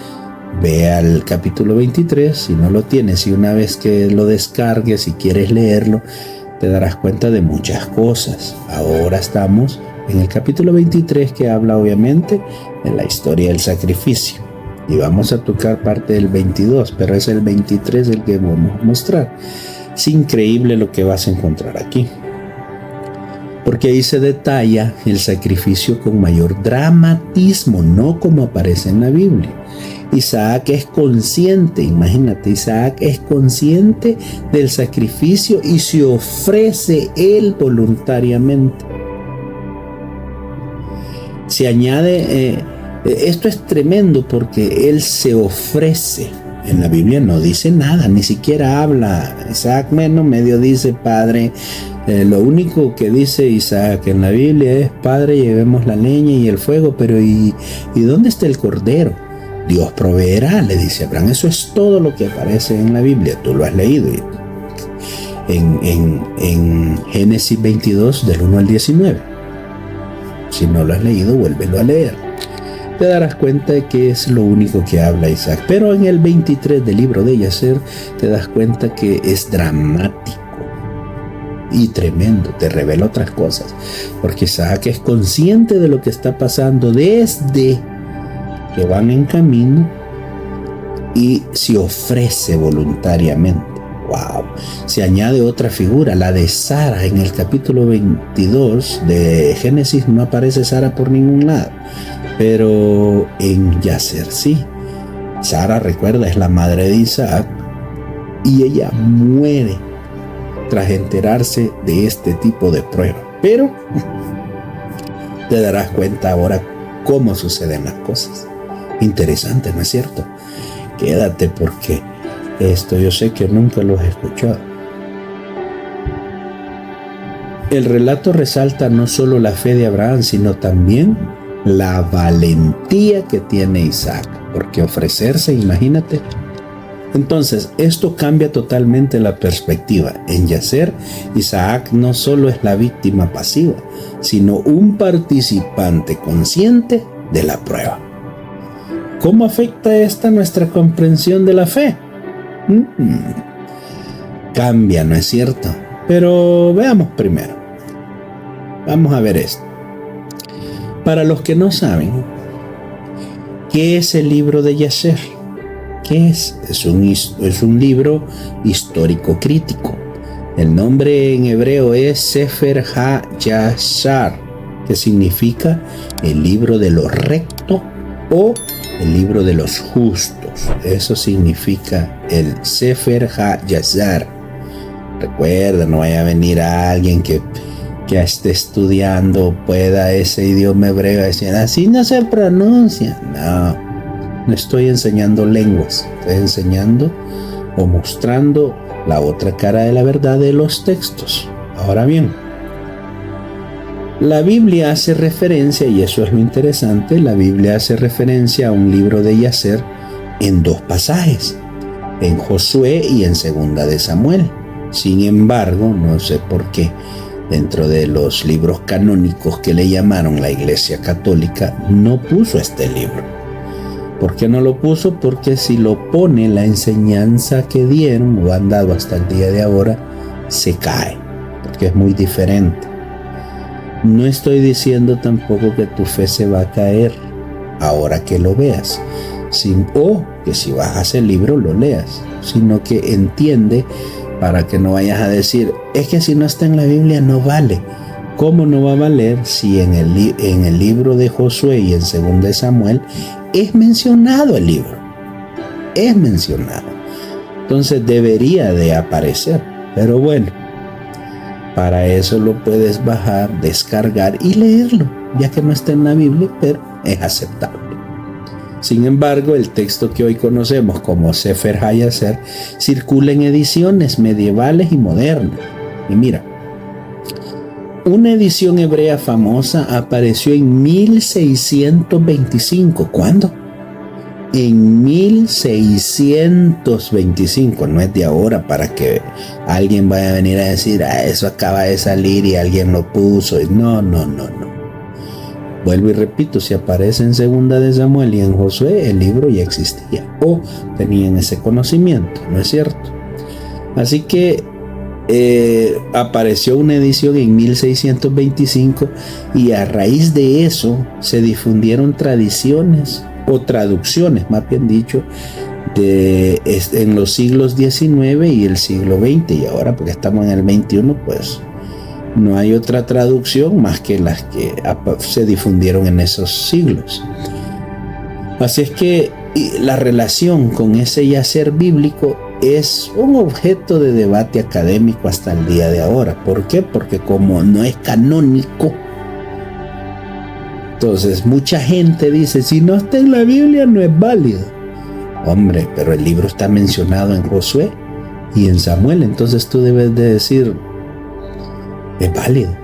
ve al capítulo 23. Si no lo tienes, y una vez que lo descargues y quieres leerlo, te darás cuenta de muchas cosas. Ahora estamos en el capítulo 23, que habla obviamente de la historia del sacrificio, y vamos a tocar parte del 22, pero es el 23 el que vamos a mostrar. Es increíble lo que vas a encontrar aquí. porque ahí se detalla el sacrificio con mayor dramatismo, no como aparece en la Biblia. Isaac es consciente, imagínate, Isaac es consciente del sacrificio y se ofrece él voluntariamente. Se añade, esto es tremendo porque él se ofrece. En la Biblia no dice nada, ni siquiera habla. Isaac medio dice, Padre. Lo único que dice Isaac en la Biblia es, Padre, llevemos la leña y el fuego, pero ¿y dónde está el cordero? Dios proveerá, le dice Abraham. Eso es todo lo que aparece en la Biblia. Tú lo has leído. En Génesis 22, del 1 al 19. Si no lo has leído, vuélvelo a leer. Te darás cuenta de que es lo único que habla Isaac. Pero en el 23 del libro de Yacer te das cuenta que es dramático y tremendo. Te revela otras cosas. Porque Isaac es consciente de lo que está pasando desde que van en camino y se ofrece voluntariamente. ¡Wow! Se añade otra figura, la de Sara. En el capítulo 22 de Génesis no aparece Sara por ningún lado, pero en Yacer sí. Sara, recuerda, es la madre de Isaac y ella muere tras enterarse de este tipo de prueba. Pero te darás cuenta ahora cómo suceden las cosas. Interesante, ¿no es cierto? Quédate porque esto yo sé que nunca lo has escuchado. El relato resalta no solo la fe de Abraham, sino también la valentía que tiene Isaac. Porque ofrecerse, imagínate. Entonces, esto cambia totalmente la perspectiva. En Yacer, Isaac no solo es la víctima pasiva, sino un participante consciente de la prueba. ¿Cómo afecta esta nuestra comprensión de la fe? Cambia, ¿no es cierto? Pero veamos primero. Vamos a ver esto. Para los que no saben, ¿qué es el libro de Yacer? ¿Qué es? Es un libro histórico crítico. El nombre en hebreo es Sefer HaYashar, que significa el libro de lo recto o el libro de los justos. Eso significa el Sefer HaYashar. Recuerda, no vaya a venir a alguien que esté estudiando, pueda ese idioma hebreo y decir, así no se pronuncia. No estoy enseñando lenguas, estoy enseñando o mostrando la otra cara de la verdad de los textos. Ahora bien, la Biblia hace referencia, y eso es lo interesante, la Biblia hace referencia a un libro de Yacer en dos pasajes, en Josué y en Segunda de Samuel. Sin embargo, no sé por qué, dentro de los libros canónicos que le llamaron la Iglesia Católica, no puso este libro. ¿Por qué no lo puso? Porque si lo pone, la enseñanza que dieron o han dado hasta el día de ahora se cae, porque es muy diferente. No estoy diciendo tampoco que tu fe se va a caer ahora que lo veas, o que si bajas el libro lo leas, sino que entiende para que no vayas a decir, es que si no está en la Biblia no vale. ¿Cómo no va a valer si en el libro de Josué y en 2 de Samuel es mencionado el libro? Es mencionado. Entonces debería de aparecer. Pero bueno, para eso lo puedes bajar, descargar y leerlo, ya que no está en la Biblia, pero es aceptable. Sin embargo, el texto que hoy conocemos como Sefer HaYashar circula en ediciones medievales y modernas. Y mira, una edición hebrea famosa apareció en 1625. ¿Cuándo? En 1625. No es de ahora para que alguien vaya a venir a decir, eso acaba de salir y alguien lo puso. No. Vuelvo y repito, si aparece en 2 de Samuel y en Josué, el libro ya existía o tenían ese conocimiento, ¿no es cierto? Así que apareció una edición en 1625 y a raíz de eso se difundieron tradiciones o traducciones, más bien dicho, en los siglos XIX y el siglo XX, y ahora porque estamos en el XXI, pues No hay otra traducción más que las que se difundieron en esos siglos. Así es que la relación con ese yacer bíblico es un objeto de debate académico hasta el día de ahora. ¿Por qué? Porque como no es canónico, entonces mucha gente dice, si no está en la Biblia no es válido. Hombre, pero el libro está mencionado en Josué y en Samuel, entonces tú debes de decir, es válido.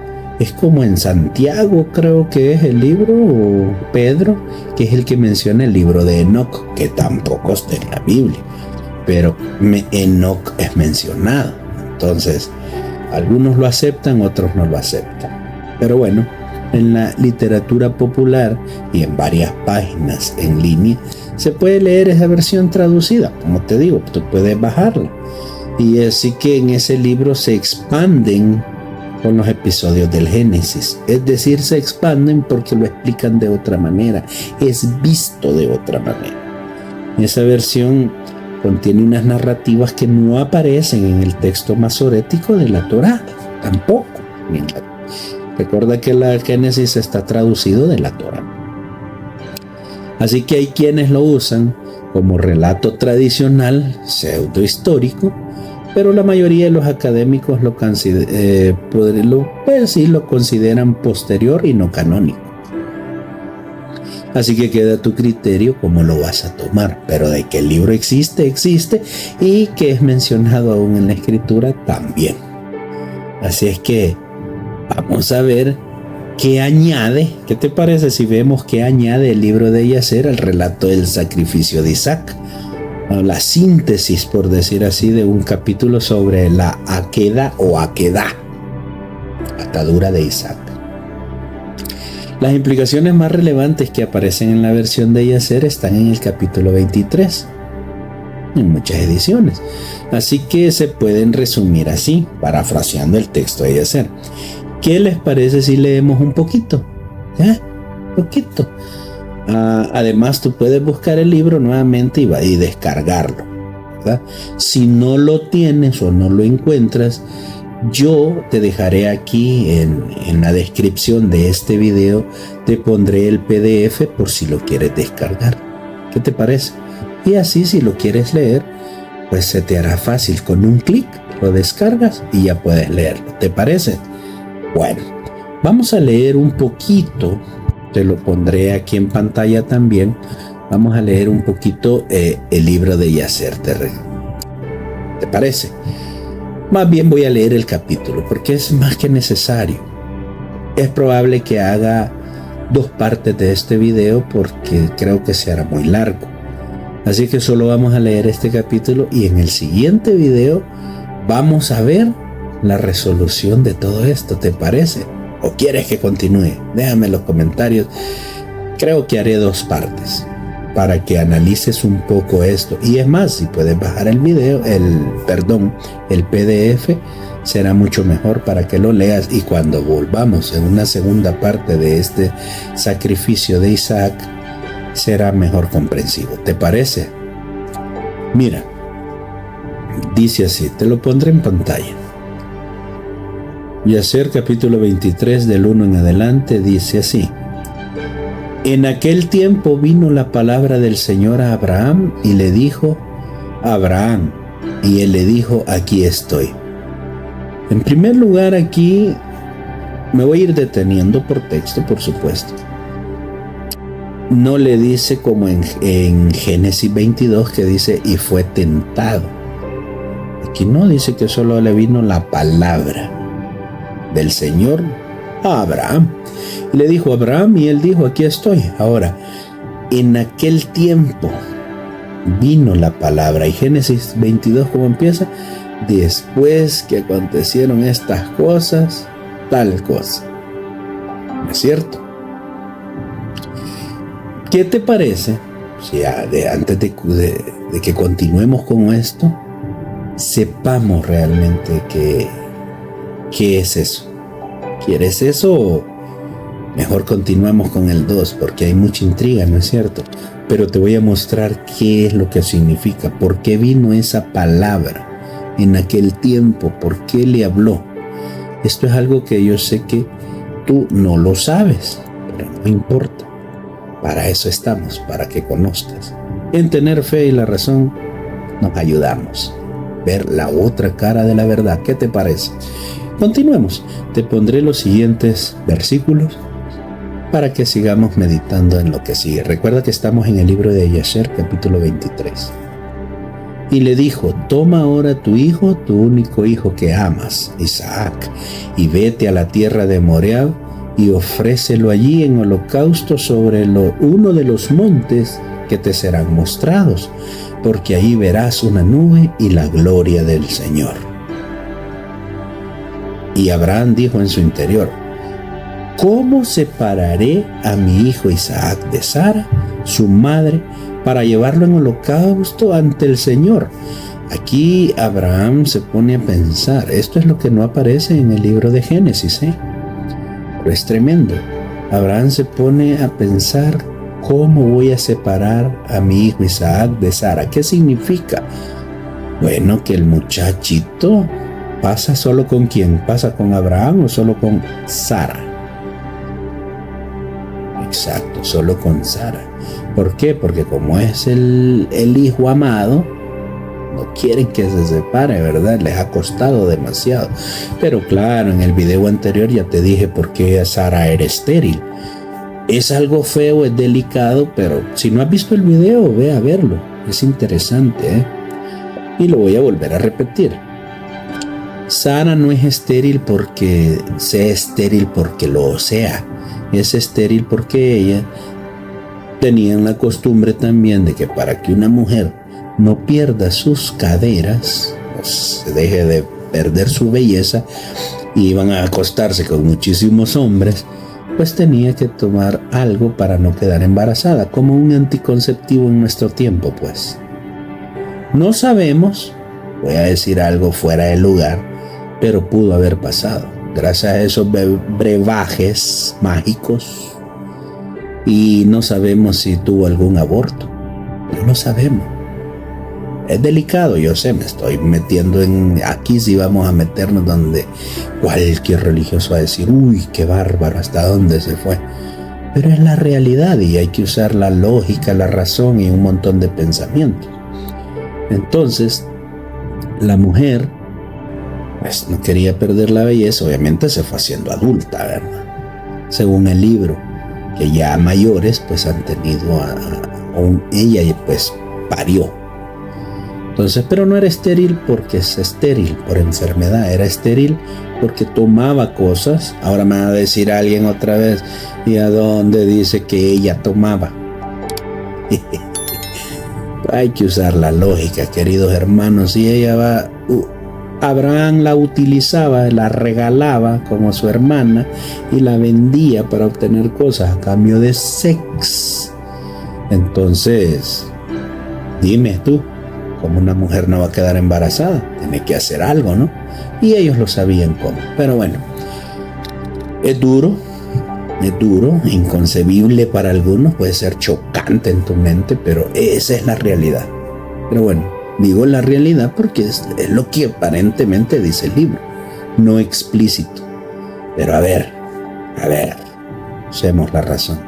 Es como en Santiago, creo que es el libro, o Pedro, que es el que menciona el libro de Enoc, que tampoco está en la Biblia, pero Enoc es mencionado. Entonces, algunos lo aceptan, otros no lo aceptan. Pero bueno, en la literatura popular y en varias páginas en línea se puede leer esa versión traducida. Como te digo, tú puedes bajarla. Y así que en ese libro se expanden con los episodios del Génesis. Es decir, se expanden porque lo explican de otra manera. Es visto de otra manera. Esa versión contiene unas narrativas que no aparecen en el texto masorético de la Torá. Tampoco. Recuerda que el Génesis está traducido de la Torá. Así que hay quienes lo usan como relato tradicional, pseudohistórico, pero la mayoría de los académicos lo consideran posterior y no canónico. Así que queda a tu criterio cómo lo vas a tomar, pero de que el libro existe, existe, y que es mencionado aún en la escritura también. Así es que vamos a ver qué añade. ¿Qué te parece si vemos qué añade el libro de Yacer al relato del sacrificio de Isaac? La síntesis, por decir así, de un capítulo sobre la Akedah o Akedah, atadura de Isaac. Las implicaciones más relevantes que aparecen en la versión de Yacer están en el capítulo 23, en muchas ediciones. Así que se pueden resumir así, parafraseando el texto de Yacer. ¿Qué les parece si leemos un poquito? Poquito. Además, tú puedes buscar el libro nuevamente y descargarlo, ¿verdad? Si no lo tienes o no lo encuentras, yo te dejaré aquí en la descripción de este video, te pondré el PDF por si lo quieres descargar. ¿Qué te parece? Y así, si lo quieres leer, pues se te hará fácil. Con un clic lo descargas y ya puedes leerlo. ¿Te parece? Bueno, vamos a leer un poquito. Te lo pondré aquí en pantalla también. Vamos a leer un poquito el libro de Yacer. ¿Te parece? Más bien voy a leer el capítulo porque es más que necesario. Es probable que haga 2 partes de este video porque creo que se hará muy largo. Así que solo vamos a leer este capítulo y en el siguiente video vamos a ver la resolución de todo esto. ¿Te parece? ¿O quieres que continúe? Déjame en los comentarios. Creo que haré 2 partes para que analices un poco esto. Y es más, si puedes bajar el video, el PDF, será mucho mejor para que lo leas. Y cuando volvamos en una segunda parte de este sacrificio de Isaac, será mejor comprensivo. ¿Te parece? Mira, dice así, te lo pondré en pantalla. Yacer capítulo 23 del 1 en adelante dice así: En aquel tiempo vino la palabra del Señor a Abraham y le dijo: Abraham, y él le dijo: aquí estoy. En primer lugar, aquí me voy a ir deteniendo por texto, por supuesto. No le dice como en Génesis 22 que dice y fue tentado. Aquí no dice que solo le vino la palabra del Señor a Abraham. Y le dijo a Abraham y él dijo: aquí estoy. Ahora, en aquel tiempo vino la palabra. Y Génesis 22, ¿cómo empieza? Después que acontecieron estas cosas, tal cosa. ¿No es cierto? ¿Qué te parece si antes de que continuemos con esto, sepamos realmente qué es eso? ¿Quieres eso o mejor continuamos con el 2? Porque hay mucha intriga, ¿no es cierto? Pero te voy a mostrar qué es lo que significa, por qué vino esa palabra en aquel tiempo, por qué le habló. Esto es algo que yo sé que tú no lo sabes, pero no importa. Para eso estamos, para que conozcas. En Tener Fe y la Razón nos ayudamos. Ver la otra cara de la verdad. ¿Qué te parece? Continuemos. Te pondré los siguientes versículos para que sigamos meditando en lo que sigue. Recuerda que estamos en el libro de Yasher, capítulo 23. Y le dijo: toma ahora tu hijo, tu único hijo que amas, Isaac, y vete a la tierra de Moriah y ofrécelo allí en holocausto sobre uno de los montes que te serán mostrados, porque ahí verás una nube y la gloria del Señor. Y Abraham dijo en su interior: ¿cómo separaré a mi hijo Isaac de Sara, su madre, para llevarlo en holocausto ante el Señor? Aquí Abraham se pone a pensar. Esto es lo que no aparece en el libro de Génesis, pero es tremendo. Abraham se pone a pensar: ¿cómo voy a separar a mi hijo Isaac de Sara? ¿Qué significa? Bueno, que el muchachito pasa solo con ¿quién? ¿Pasa con Abraham o solo con Sara? Exacto, solo con Sara. ¿Por qué? Porque como es el hijo amado, no quieren que se separe, ¿verdad? Les ha costado demasiado. Pero claro, en el video anterior ya te dije por qué Sara era estéril. Es algo feo, es delicado, pero si no has visto el video, ve a verlo. Es interesante, Y lo voy a volver a repetir. Sara no es estéril porque sea estéril porque lo sea. Es estéril porque ella tenía la costumbre también de que para que una mujer no pierda sus caderas, no se deje de perder su belleza, y iban a acostarse con muchísimos hombres, pues tenía que tomar algo para no quedar embarazada, como un anticonceptivo en nuestro tiempo, pues. No sabemos, voy a decir algo fuera de lugar, pero pudo haber pasado, gracias a esos brebajes mágicos, y no sabemos si tuvo algún aborto, no lo sabemos. Es delicado, yo sé, me estoy metiendo en aquí, si vamos a meternos donde cualquier religioso va a decir: uy, qué bárbaro, ¿hasta dónde se fue? Pero es la realidad y hay que usar la lógica, la razón y un montón de pensamientos. Entonces, la mujer pues no quería perder la belleza, obviamente se fue haciendo adulta, ¿verdad? Según el libro, que ya mayores pues han tenido ella pues parió. Entonces, pero no era estéril porque es estéril por enfermedad, era estéril porque tomaba cosas. Ahora me va a decir alguien otra vez: ¿y a dónde dice que ella tomaba? Hay que usar la lógica, queridos hermanos. Si ella va, Abraham la utilizaba, la regalaba como su hermana y la vendía para obtener cosas a cambio de sexo. Entonces, dime tú, ¿cómo una mujer no va a quedar embarazada? Tiene que hacer algo, ¿no? Y ellos lo sabían cómo. Pero bueno, es duro, inconcebible para algunos, puede ser chocante en tu mente, pero esa es la realidad. Pero bueno, digo la realidad porque es lo que aparentemente dice el libro, no explícito. Pero a ver, usemos la razón.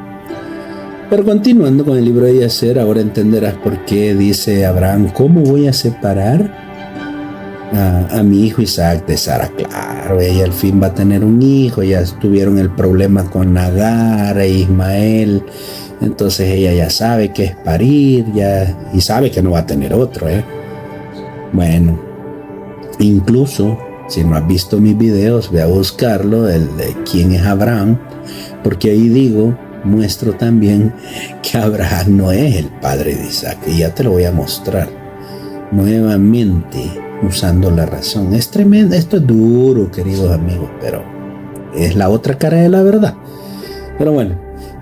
Pero continuando con el libro de Yasher, ahora entenderás por qué dice Abraham: ¿cómo voy a separar a mi hijo Isaac de Sara? Claro, ella al fin va a tener un hijo, ya tuvieron el problema con Agar e Ismael, entonces ella ya sabe que es parir, y sabe que no va a tener otro, Bueno, incluso si no has visto mis videos, ve a buscarlo, el de quién es Abraham, porque ahí muestro también que Abraham no es el padre de Isaac, y ya te lo voy a mostrar nuevamente usando la razón. Es tremendo, esto es duro, queridos amigos, pero es la otra cara de la verdad. Pero bueno,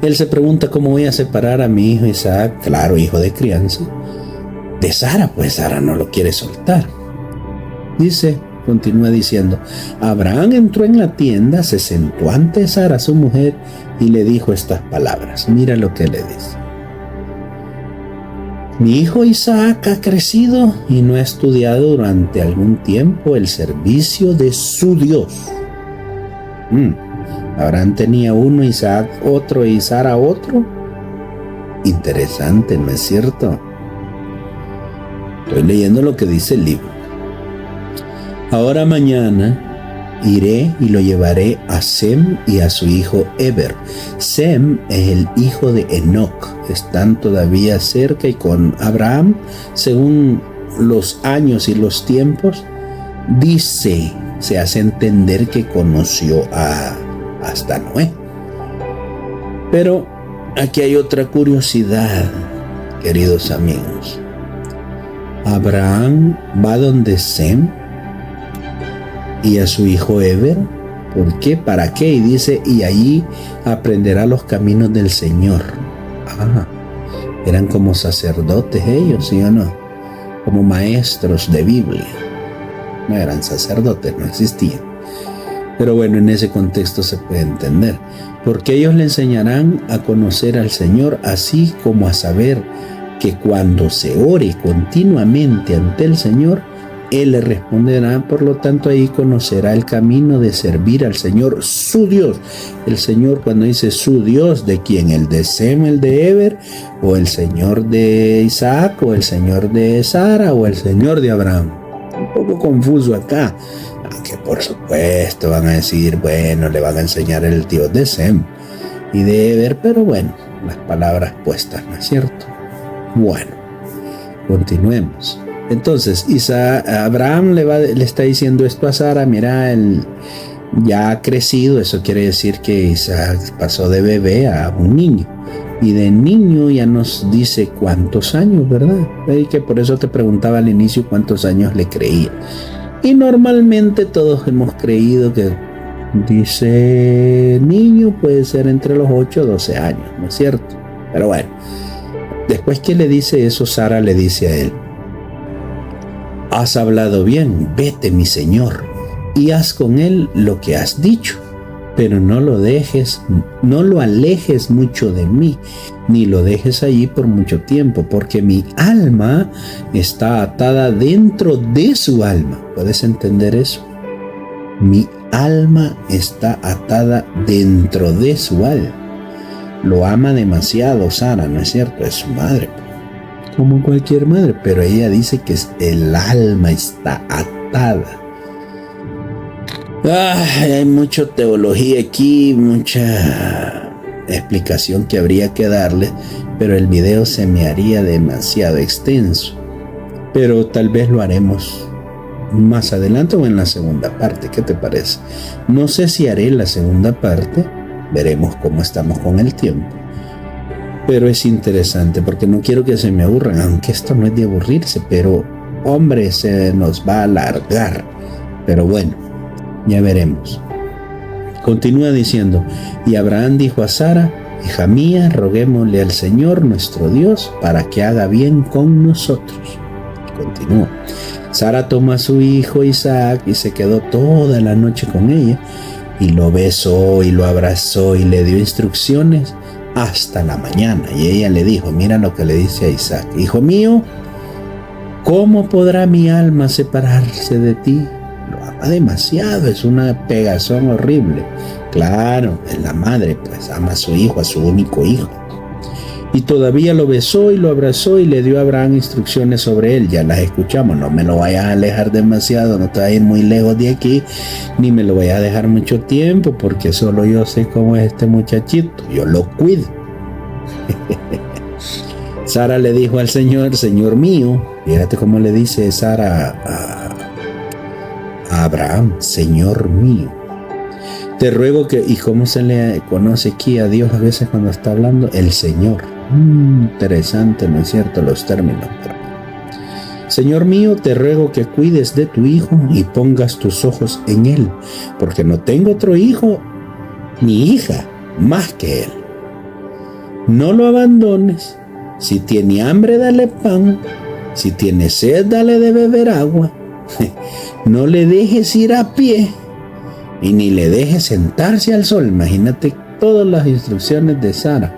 él se pregunta: ¿cómo voy a separar a mi hijo Isaac, claro, hijo de crianza, de Sara? Pues Sara no lo quiere soltar. Continúa diciendo: Abraham entró en la tienda, se sentó ante Sara, su mujer, y le dijo estas palabras. Mira lo que le dice: mi hijo Isaac ha crecido y no ha estudiado durante algún tiempo el servicio de su Dios. Abraham tenía uno, Isaac otro y Sara otro. Interesante, ¿no es cierto? Estoy leyendo lo que dice el libro. Ahora mañana iré y lo llevaré a Sem y a su hijo Eber. Sem es el hijo de Enoc. Están todavía cerca y con Abraham, según los años y los tiempos, dice, se hace entender que conoció hasta Noé. Pero aquí hay otra curiosidad, queridos amigos. Abraham va donde Sem y a su hijo Eber. ¿Por qué? ¿Para qué? Y dice, y allí aprenderá los caminos del Señor. Eran como sacerdotes ellos, ¿sí o no? Como maestros de Biblia. No eran sacerdotes, no existían. Pero bueno, en ese contexto se puede entender. Porque ellos le enseñarán a conocer al Señor, así como a saber que cuando se ore continuamente ante el Señor, Él le responderá. Por lo tanto, ahí conocerá el camino de servir al Señor, su Dios. El Señor, cuando dice su Dios, ¿de quién? ¿El de Sem, el de Eber? ¿O el Señor de Isaac? ¿O el Señor de Sara? ¿O el Señor de Abraham? Un poco confuso acá. Aunque por supuesto van a decir, bueno, le van a enseñar el Dios de Sem y de Eber, pero bueno, las palabras puestas, ¿no es cierto? Bueno, continuemos. Entonces, Abraham le está diciendo esto a Sara. Mira, él ya ha crecido. Eso quiere decir que Isaac pasó de bebé a un niño. Y de niño ya nos dice cuántos años, ¿verdad? Y que por eso te preguntaba al inicio cuántos años le creía. Y normalmente todos hemos creído que dice niño puede ser entre los 8 o 12 años, ¿no es cierto? Pero bueno, después que le dice eso, Sara le dice a él: has hablado bien, vete, mi señor, y haz con él lo que has dicho, pero no lo alejes mucho de mí, ni lo dejes allí por mucho tiempo, porque mi alma está atada dentro de su alma. ¿Puedes entender eso? Mi alma está atada dentro de su alma. Lo ama demasiado Sara, ¿no es cierto? Es su madre, como cualquier madre, pero ella dice que el alma está atada. Hay mucha teología aquí, mucha explicación que habría que darle, pero el video se me haría demasiado extenso. Pero tal vez lo haremos más adelante o en la segunda parte. ¿Qué te parece? No sé si haré la segunda parte, veremos cómo estamos con el tiempo. Pero es interesante porque no quiero que se me aburran, aunque esto no es de aburrirse, pero hombre, se nos va a alargar. Pero bueno, ya veremos. Continúa diciendo: y Abraham dijo a Sara: hija mía, roguémosle al Señor nuestro Dios para que haga bien con nosotros. Continúa. Sara tomó a su hijo Isaac y se quedó toda la noche con ella, y lo besó y lo abrazó y le dio instrucciones hasta la mañana. Y ella le dijo, mira lo que le dice a Isaac: hijo mío, ¿cómo podrá mi alma separarse de ti? Lo ama demasiado, es una pegazón horrible. Claro, es la madre, pues ama a su hijo, a su único hijo. Y todavía lo besó y lo abrazó y le dio a Abraham instrucciones sobre él. Ya las escuchamos. No me lo vayas a alejar demasiado, no te vayas a ir muy lejos de aquí, ni me lo vayas a dejar mucho tiempo, porque solo yo sé cómo es este muchachito. Yo lo cuido. Sara le dijo al Señor: Señor mío. Fíjate cómo le dice Sara a Abraham: Señor mío. Te ruego que... ¿Y cómo se le conoce aquí a Dios a veces cuando está hablando? El Señor. Interesante, ¿no es cierto? Los términos. Señor mío, te ruego que cuides de tu hijo y pongas tus ojos en él, porque no tengo otro hijo ni hija más que él. No lo abandones. Si tiene hambre, dale pan. Si tiene sed, dale de beber agua. No le dejes ir a pie y ni le dejes sentarse al sol. Imagínate todas las instrucciones de Sara.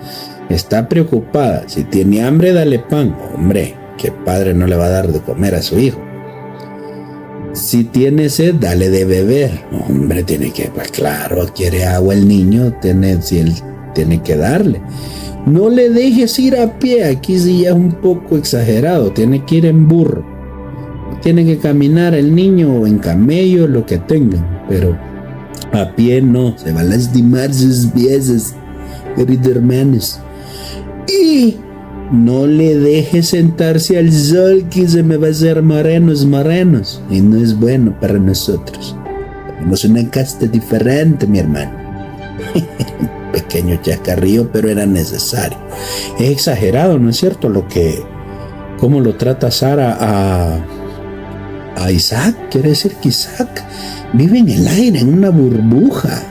Está preocupada. Si tiene hambre, dale pan. Hombre, ¿qué padre no le va a dar de comer a su hijo? Si tiene sed, dale de beber. Hombre, tiene que, pues claro, quiere agua el niño, si él tiene que darle. No le dejes ir a pie, aquí sí ya es un poco exagerado, tiene que ir en burro. Tiene que caminar el niño o en camello, lo que tengan, pero a pie no, se va a lastimar sus pies, queridos hermanos. Y no le dejes sentarse al sol, que se me va a hacer morenos, y no es bueno para nosotros. Tenemos una casta diferente, mi hermano. Pequeño chascarrillo, pero era necesario. Es exagerado, ¿no es cierto? Cómo lo trata Sara a Isaac. Quiere decir que Isaac vive en el aire, en una burbuja.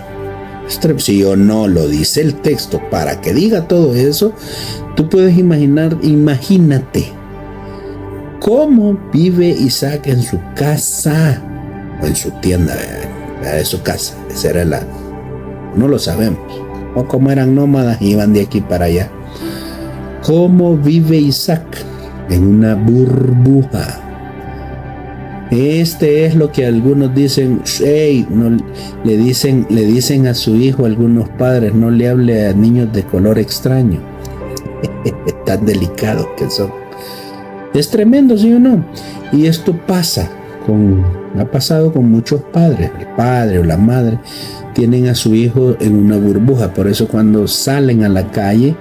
Sí o no, lo dice el texto. Para que diga todo eso, tú puedes imagínate cómo vive Isaac en su casa o en su tienda, de su casa. Esa era no lo sabemos. O como eran nómadas y iban de aquí para allá. ¿Cómo vive Isaac? En una burbuja. Este es lo que algunos dicen, no, le dicen a su hijo, algunos padres, no le hable a niños de color extraño. Tan delicados que son. Es tremendo, ¿sí o no? Y esto ha pasado con muchos padres. El padre o la madre tienen a su hijo en una burbuja. Por eso cuando salen a la calle,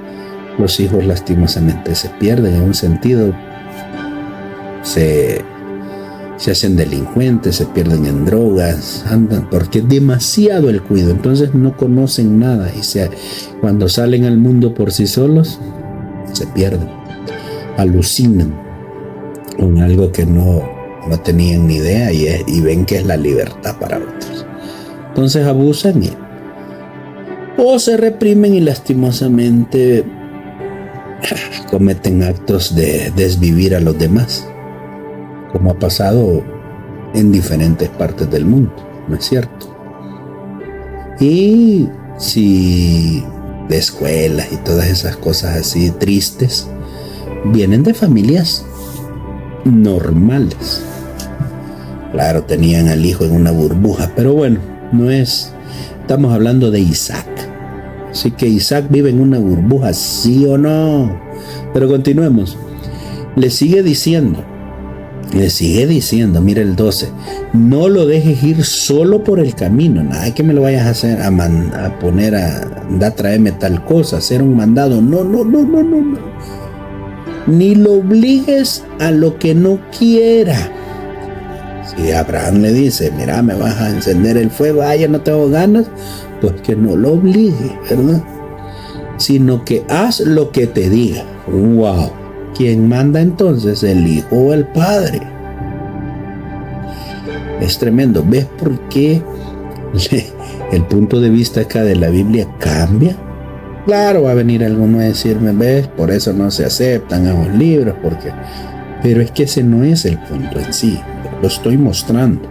los hijos lastimosamente se pierden. En un sentido, se hacen delincuentes, se pierden en drogas, andan, porque es demasiado el cuidado. Entonces no conocen nada y cuando salen al mundo por sí solos, se pierden, alucinan con algo que no tenían ni idea y ven que es la libertad para otros. Entonces abusan o se reprimen y lastimosamente cometen actos de desvivir a los demás, como ha pasado en diferentes partes del mundo, ¿no es cierto? Y si de escuelas y todas esas cosas así tristes vienen de familias normales. Claro, tenían al hijo en una burbuja, pero bueno, estamos hablando de Isaac. Así que Isaac vive en una burbuja, ¿sí o no? Pero continuemos. Le sigue diciendo, mira el 12, no lo dejes ir solo por el camino, nada que me lo vayas a hacer, a poner a traerme tal cosa, hacer un mandado, no. Ni lo obligues a lo que no quiera. Si Abraham le dice, mira, me vas a encender el fuego, ya no tengo ganas, pues que no lo obligue, ¿verdad? Sino que haz lo que te diga. ¡Wow! ¿Quién manda entonces? ¿El hijo o el padre? Es tremendo. ¿Ves por qué el punto de vista acá de la Biblia cambia? Claro, va a venir alguno a decirme, ¿ves? Por eso no se aceptan a los libros, porque... Pero es que ese no es el punto en sí. Lo estoy mostrando.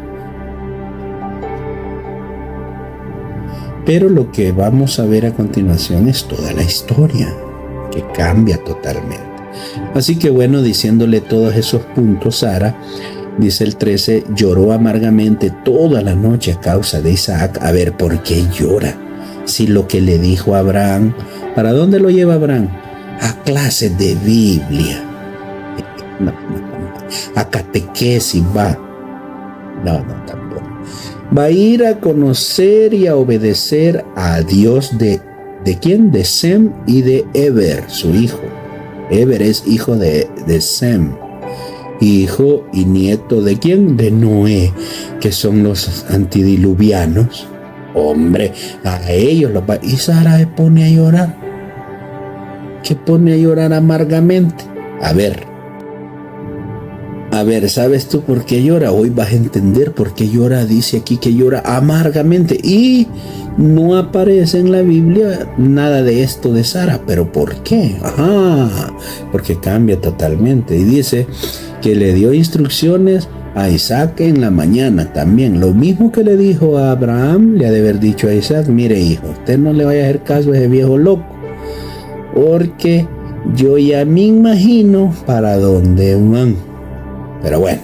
Pero lo que vamos a ver a continuación es toda la historia, que cambia totalmente. Así que bueno, diciéndole todos esos puntos, Sara, dice el 13, lloró amargamente toda la noche a causa de Isaac. A ver, ¿por qué llora? Si lo que le dijo a Abraham, ¿para dónde lo lleva Abraham? A clases de Biblia. No. A catequesis va. No, tampoco. Va a ir a conocer y a obedecer a Dios ¿de quién? De Sem y de Eber, su hijo. Eber es hijo de Sem. Hijo y nieto ¿de quién? De Noé, que son los antidiluvianos. Hombre, a ellos los va. Y Sara se pone a llorar. ¿Qué pone a llorar amargamente? A ver, ¿sabes tú por qué llora? Hoy vas a entender por qué llora. Dice aquí que llora amargamente. Y no aparece en la Biblia nada de esto de Sara. ¿Pero por qué? Porque cambia totalmente. Y dice que le dio instrucciones a Isaac en la mañana también. Lo mismo que le dijo a Abraham, le ha de haber dicho a Isaac, mire hijo, usted no le vaya a hacer caso a ese viejo loco, porque yo ya me imagino para dónde van. Pero bueno,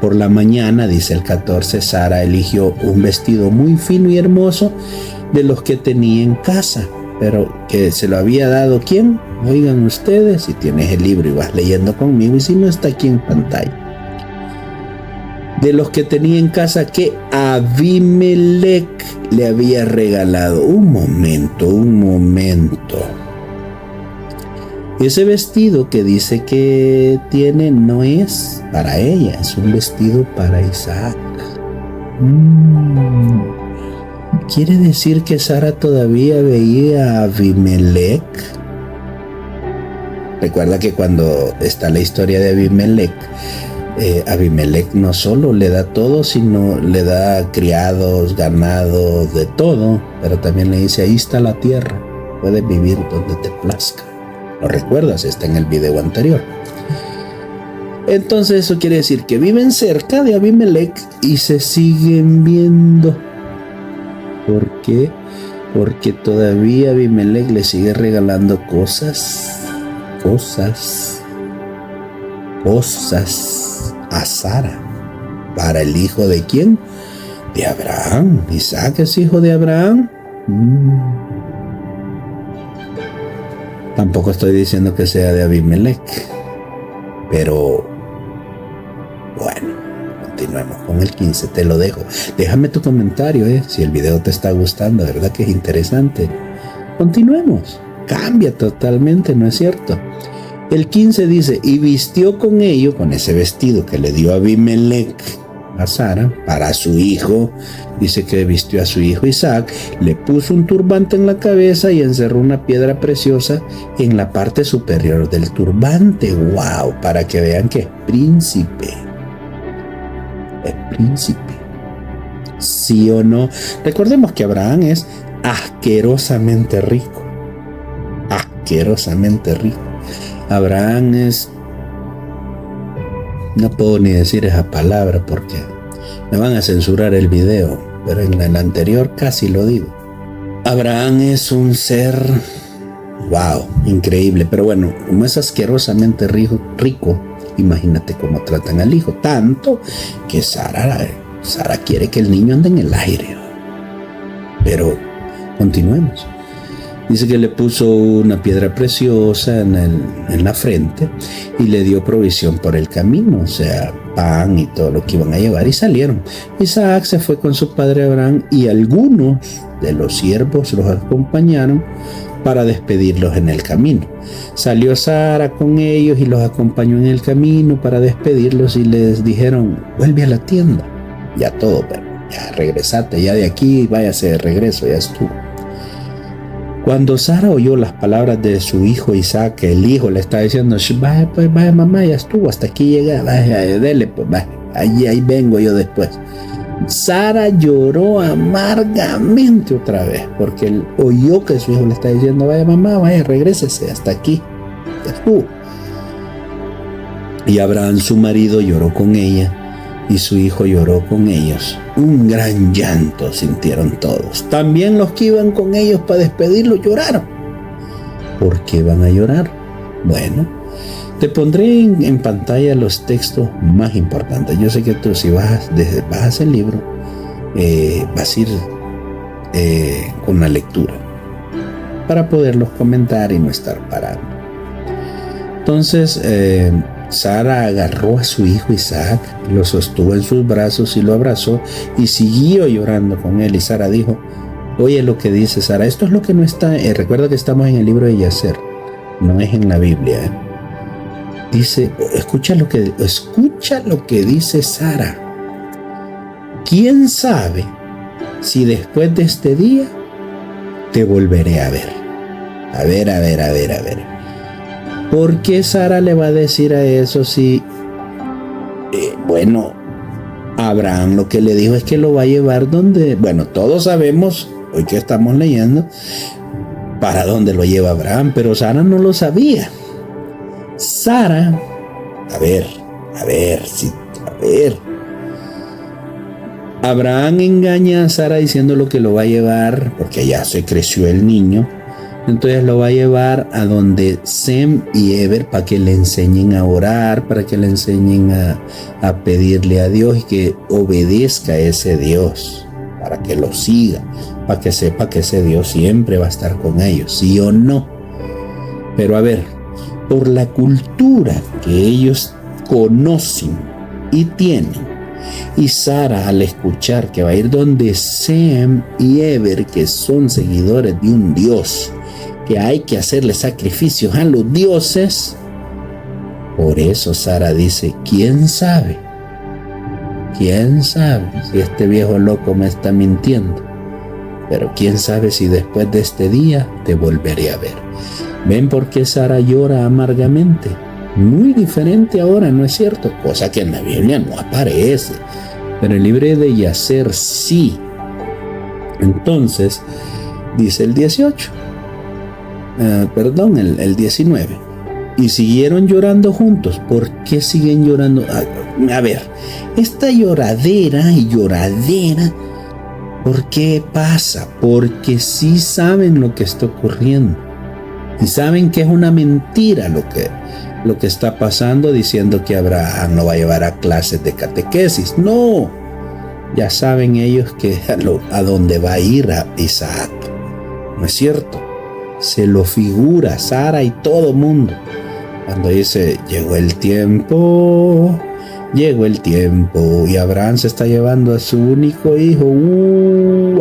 Por la mañana, dice el 14, Sara eligió un vestido muy fino y hermoso de los que tenía en casa, pero que se lo había dado ¿quién? Oigan ustedes, si tienes el libro y vas leyendo conmigo, y si no está aquí en pantalla. De los que tenía en casa que Abimelech le había regalado. Un momento. Ese vestido que dice que tiene no es para ella, es un vestido para Isaac. ¿Quiere decir que Sara todavía veía a Abimelech? Recuerda que cuando está la historia de Abimelech, Abimelech no solo le da todo, sino le da criados, ganado, de todo, pero también le dice, ahí está la tierra, puedes vivir donde te plazca. ¿Lo recuerdas? Está en el video anterior. Entonces eso quiere decir que viven cerca de Abimelech y se siguen viendo. ¿Por qué? Porque todavía Abimelech le sigue regalando cosas a Sara. ¿Para el hijo de quién? De Abraham. ¿Isaac es hijo de Abraham? Tampoco estoy diciendo que sea de Abimelech. Pero bueno, continuemos con el 15. Te lo dejo. Déjame tu comentario, si el video te está gustando. ¿Verdad que es interesante? Continuemos. Cambia totalmente, ¿no es cierto? El 15 dice, y vistió con ello, con ese vestido que le dio Abimelech a Sara, para su hijo. Dice que vistió a su hijo Isaac, le puso un turbante en la cabeza y encerró una piedra preciosa en la parte superior del turbante. ¡Wow! Para que vean que es príncipe. Es príncipe. ¿Sí o no? Recordemos que Abraham es asquerosamente rico. Asquerosamente rico. Abraham es... No puedo ni decir esa palabra porque me van a censurar el video, pero en el anterior casi lo digo. Abraham es un ser... ¡Wow! Increíble. Pero bueno, como es asquerosamente rico, imagínate cómo tratan al hijo. Tanto que Sara quiere que el niño ande en el aire. Pero continuemos. Dice que le puso una piedra preciosa en la frente y le dio provisión por el camino, o sea, pan y todo lo que iban a llevar, y salieron. Isaac se fue con su padre Abraham y algunos de los siervos los acompañaron para despedirlos en el camino. Salió Sara con ellos y los acompañó en el camino para despedirlos y les dijeron, vuelve a la tienda, ya todo, pero ya regresate, ya de aquí váyase de regreso, ya estuvo. Cuando Sara oyó las palabras de su hijo Isaac, que el hijo le está diciendo, vaya pues, vaya mamá, ya estuvo, hasta aquí llega, vaya, dele pues, vaya, ahí vengo yo después. Sara lloró amargamente otra vez, porque él oyó que su hijo le está diciendo, vaya mamá, vaya, regrésese, hasta aquí, ya estuvo. Y Abraham, su marido, lloró con ella, y su hijo lloró con ellos. Un gran llanto sintieron todos. También los que iban con ellos para despedirlo lloraron. ¿Por qué van a llorar? Bueno, te pondré en pantalla los textos más importantes. Yo sé que tú, si vas a hacer el libro, vas a ir con la lectura para poderlos comentar y no estar parando. Entonces, Sara agarró a su hijo Isaac, lo sostuvo en sus brazos y lo abrazó y siguió llorando con él. Y Sara dijo, oye lo que dice Sara, esto es lo que no está, recuerda que estamos en el libro de Yacer, no es en la Biblia. Dice, escucha lo que dice Sara. ¿Quién sabe si después de este día te volveré a ver? A ver. ¿Por qué Sara le va a decir a eso si, bueno, Abraham lo que le dijo es que lo va a llevar donde, bueno, todos sabemos, hoy que estamos leyendo, para dónde lo lleva Abraham, pero Sara no lo sabía. Sara, a ver. Abraham engaña a Sara diciendo lo que lo va a llevar, porque ya se creció el niño, Entonces lo va a llevar a donde Sem y Eber para que le enseñen a orar, para que le enseñen a pedirle a Dios y que obedezca a ese Dios, para que lo siga, para que sepa que ese Dios siempre va a estar con ellos, sí o no. Pero a ver, por la cultura que ellos conocen y tienen, y Sara, al escuchar que va a ir donde Sem y Eber, que son seguidores de un Dios, que hay que hacerle sacrificios a los dioses, por eso Sara dice, ¿quién sabe? ¿Quién sabe si este viejo loco me está mintiendo? Pero quién sabe si después de este día te volveré a ver. ¿Ven por qué Sara llora amargamente? Muy diferente ahora, ¿no es cierto? Cosa que en la Biblia no aparece, pero en el libro de Yacer sí. Entonces, dice el 18. El 19. Y siguieron llorando juntos. ¿Por qué siguen llorando? A ver, esta lloradera y lloradera, ¿por qué pasa? Porque sí saben lo que está ocurriendo. Y saben que es una mentira lo que está pasando, diciendo que Abraham no va a llevar a clases de catequesis. No, ya saben ellos que a dónde va a ir a Isaac. ¿No es cierto? Se lo figura Sara y todo mundo. Cuando dice, llegó el tiempo y Abraham se está llevando a su único hijo.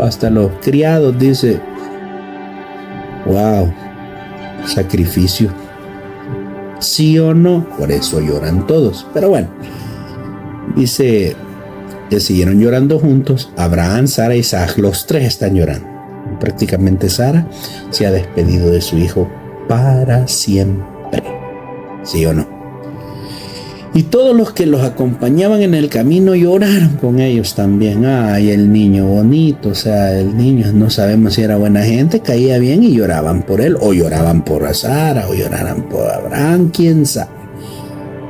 Hasta los criados dice, wow, sacrificio. ¿Sí o no? Por eso lloran todos. Pero bueno, dice que siguieron llorando juntos. Abraham, Sara y Isaac, los tres están llorando. Prácticamente Sara se ha despedido de su hijo para siempre. ¿Sí o no? Y todos los que los acompañaban en el camino lloraron con ellos también. Ay, el niño bonito, o sea, el niño no sabemos si era buena gente, caía bien y lloraban por él, o lloraban por Sara, o lloraran por Abraham, quién sabe.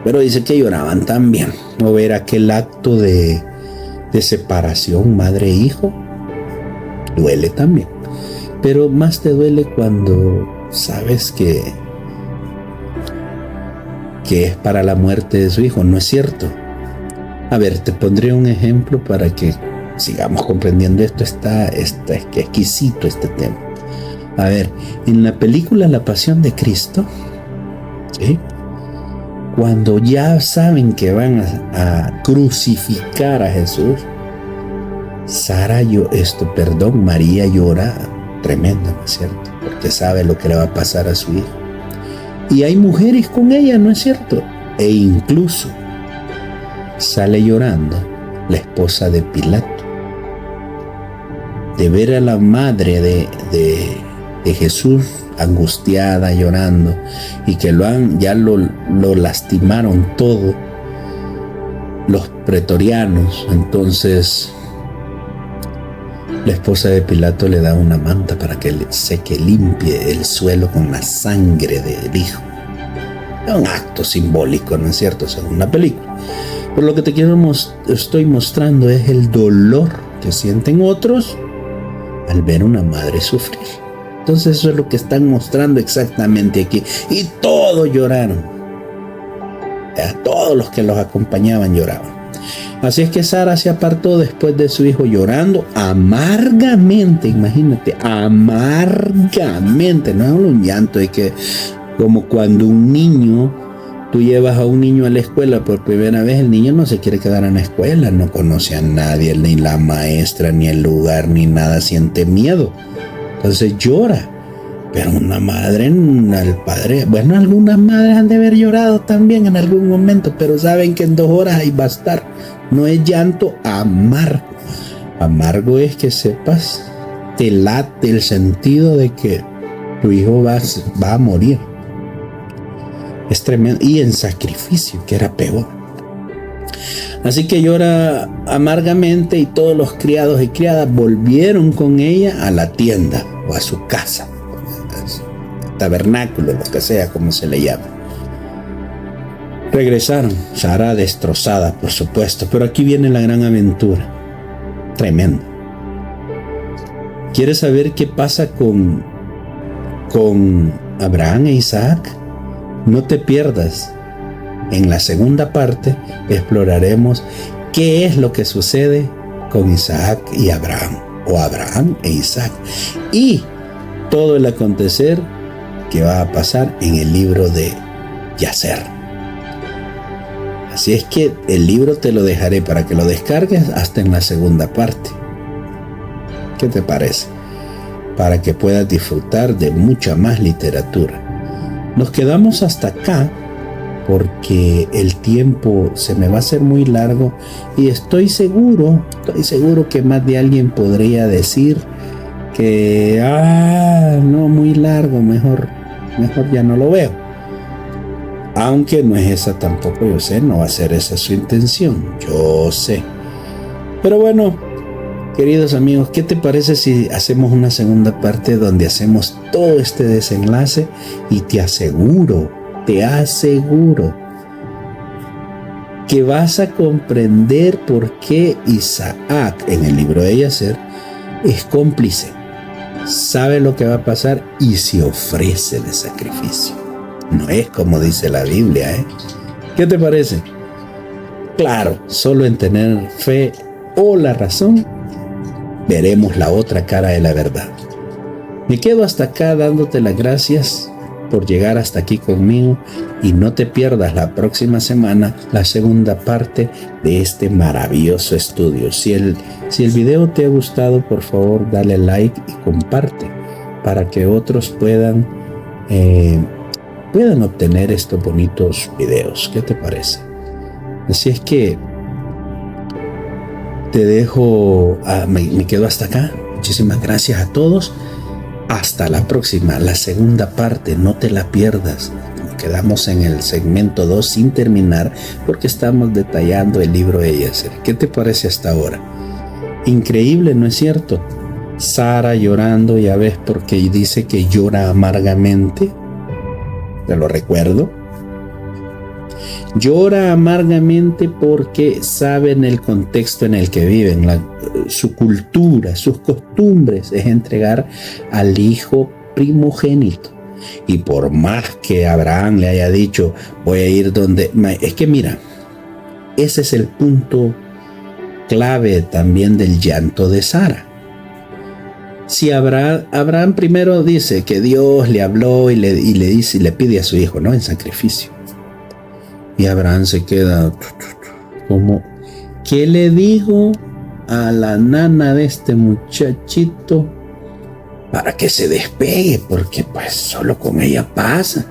Pero dice que lloraban también. O ver aquel acto de separación madre-hijo, duele también. Pero más te duele cuando sabes que es para la muerte de su hijo, ¿no es cierto? A ver, te pondré un ejemplo para que sigamos comprendiendo esto. Está exquisito este tema. A ver, en la película La Pasión de Cristo, ¿sí?, cuando ya saben que van a crucificar a Jesús, María llora tremendo, ¿no es cierto? Porque sabe lo que le va a pasar a su hijo. Y hay mujeres con ella, ¿no es cierto? E incluso sale llorando la esposa de Pilato, de ver a la madre de Jesús angustiada, llorando, y que ya lo lastimaron todo los pretorianos. Entonces la esposa de Pilato le da una manta para que limpie el suelo con la sangre del hijo. Es un acto simbólico, ¿no es cierto?, según la película. Pero lo que estoy mostrando es el dolor que sienten otros al ver una madre sufrir. Entonces eso es lo que están mostrando exactamente aquí. Y todos lloraron. Todos los que los acompañaban lloraban. Así es que Sara se apartó después de su hijo llorando amargamente. Imagínate, amargamente. No es un llanto de que, como cuando tú llevas a un niño a la escuela por primera vez, el niño no se quiere quedar en la escuela, no conoce a nadie, ni la maestra, ni el lugar, ni nada, siente miedo. Entonces llora. Pero una madre, al padre, bueno, algunas madres han de haber llorado también en algún momento, pero saben que en 2 horas ahí va a estar. No es llanto amargo. Amargo es que sepas, te late el sentido de que tu hijo va a morir. Es tremendo. Y en sacrificio, que era peor. Así que llora amargamente, y todos los criados y criadas volvieron con ella a la tienda o a su casa, tabernáculo, lo que sea, como se le llama. Regresaron, Sara destrozada, por supuesto, pero aquí viene la gran aventura. Tremendo. ¿Quieres saber qué pasa con con Abraham e Isaac. No te pierdas. En la segunda parte exploraremos qué es lo que sucede con Isaac y Abraham, o Abraham e Isaac, y todo el acontecer que va a pasar en el libro de Yacer. Así es que el libro te lo dejaré para que lo descargues hasta en la segunda parte. ¿Qué te parece? Para que puedas disfrutar de mucha más literatura. Nos quedamos hasta acá porque el tiempo se me va a hacer muy largo y estoy seguro que más de alguien podría decir que no, muy largo, mejor ya no lo veo. Aunque no es esa tampoco, yo sé, no va a ser esa su intención, yo sé. Pero bueno, queridos amigos, ¿qué te parece si hacemos una segunda parte donde hacemos todo este desenlace? Y te aseguro que vas a comprender por qué Isaac en el libro de Yacer es cómplice, sabe lo que va a pasar y se ofrece de sacrificio. No es como dice la Biblia, ¿eh? ¿Qué te parece? Claro, solo en tener fe o la razón veremos la otra cara de la verdad. Me quedo hasta acá dándote las gracias por llegar hasta aquí conmigo y no te pierdas la próxima semana la segunda parte de este maravilloso estudio. Si el video te ha gustado, por favor dale like y comparte para que otros puedan obtener estos bonitos videos. ¿Qué te parece? Así es que te dejo, me quedo hasta acá. Muchísimas gracias a todos. Hasta la próxima, la segunda parte, no te la pierdas. Nos quedamos en el segmento 2 sin terminar porque estamos detallando el libro de Yacer. ¿Qué te parece hasta ahora? Increíble, ¿no es cierto? Sara llorando, ya ves, porque dice que llora amargamente. Te lo recuerdo. Llora amargamente porque saben el contexto en el que viven, su cultura, sus costumbres es entregar al hijo primogénito. Y por más que Abraham le haya dicho, voy a ir donde... Es que mira, ese es el punto clave también del llanto de Sara. Si Abraham primero dice que Dios le habló y le dice y le pide a su hijo, ¿no?, en sacrificio. Y Abraham se queda como, ¿qué le digo a la nana de este muchachito para que se despegue? Porque pues solo con ella pasa.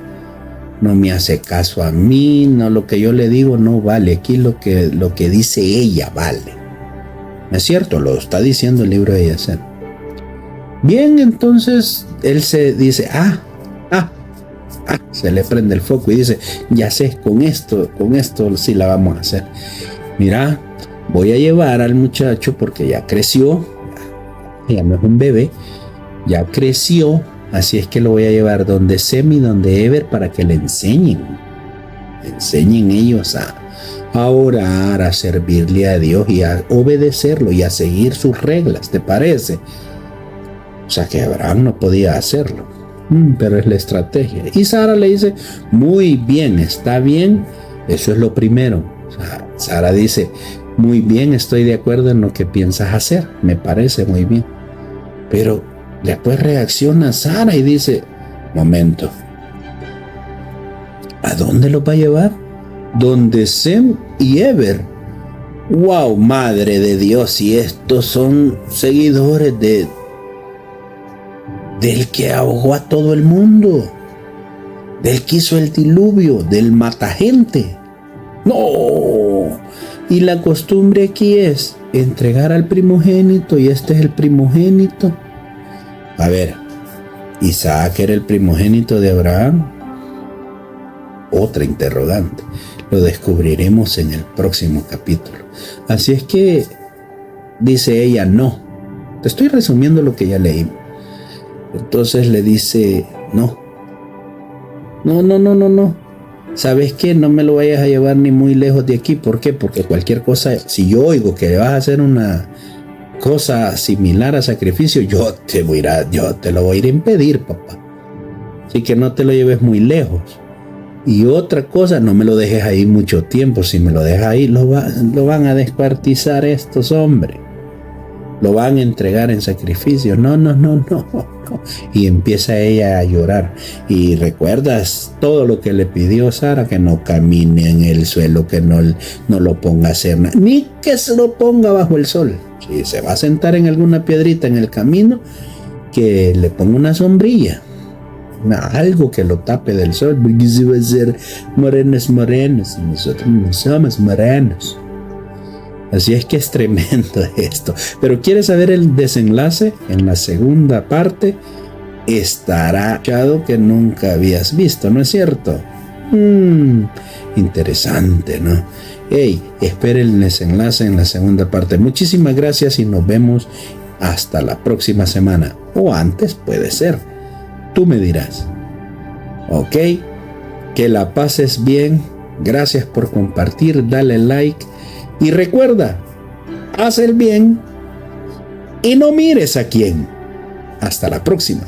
No me hace caso a mí, no, lo que yo le digo no vale. Aquí lo que dice ella vale. ¿No es cierto? Lo está diciendo el libro de Yacer. Bien, entonces él se dice, se le prende el foco y dice, ya sé, con esto sí la vamos a hacer. Mira, voy a llevar al muchacho porque ya creció, ya no es un bebé, ya creció, así es que lo voy a llevar donde Sem y donde Eber para que le enseñen ellos a orar, a servirle a Dios y a obedecerlo y a seguir sus reglas, ¿te parece? O sea que Abraham no podía hacerlo. Pero es la estrategia. Y Sara le dice, muy bien, está bien, eso es lo primero. O sea, Sara dice, muy bien, estoy de acuerdo en lo que piensas hacer, me parece muy bien. Pero después reacciona Sara y dice, momento, ¿a dónde los va a llevar? Donde Sem y Eber. Wow, madre de Dios, y estos son seguidores del que ahogó a todo el mundo, del que hizo el diluvio, del matagente. ¡No! Y la costumbre aquí es entregar al primogénito, y este es el primogénito. A ver, ¿Isaac era el primogénito de Abraham? Otra interrogante. Lo descubriremos en el próximo capítulo. Así es que, dice ella, no. Te estoy resumiendo lo que ya leí. Entonces le dice, no. ¿Sabes qué? No me lo vayas a llevar ni muy lejos de aquí. ¿Por qué? Porque cualquier cosa, si yo oigo que vas a hacer una cosa similar a sacrificio, yo te lo voy a ir a impedir, papá. Así que no te lo lleves muy lejos. Y otra cosa, no me lo dejes ahí mucho tiempo. Si me lo dejas ahí, lo van a descuartizar estos hombres. Lo van a entregar en sacrificio. No. Y empieza ella a llorar. Y recuerdas todo lo que le pidió Sara, que no camine en el suelo, que no lo ponga a hacer nada, ni que se lo ponga bajo el sol. Si se va a sentar en alguna piedrita en el camino, que le ponga una sombrilla. Algo que lo tape del sol, porque se va a hacer morenos, y nosotros no somos morenos. Así es que es tremendo esto. Pero ¿quieres saber el desenlace? En la segunda parte estará echado que nunca habías visto, ¿no es cierto? Interesante, ¿no? Espere el desenlace en la segunda parte. Muchísimas gracias y nos vemos hasta la próxima semana. O antes puede ser. Tú me dirás. Ok, que la pases bien. Gracias por compartir, dale like y recuerda, haz el bien y no mires a quién. Hasta la próxima.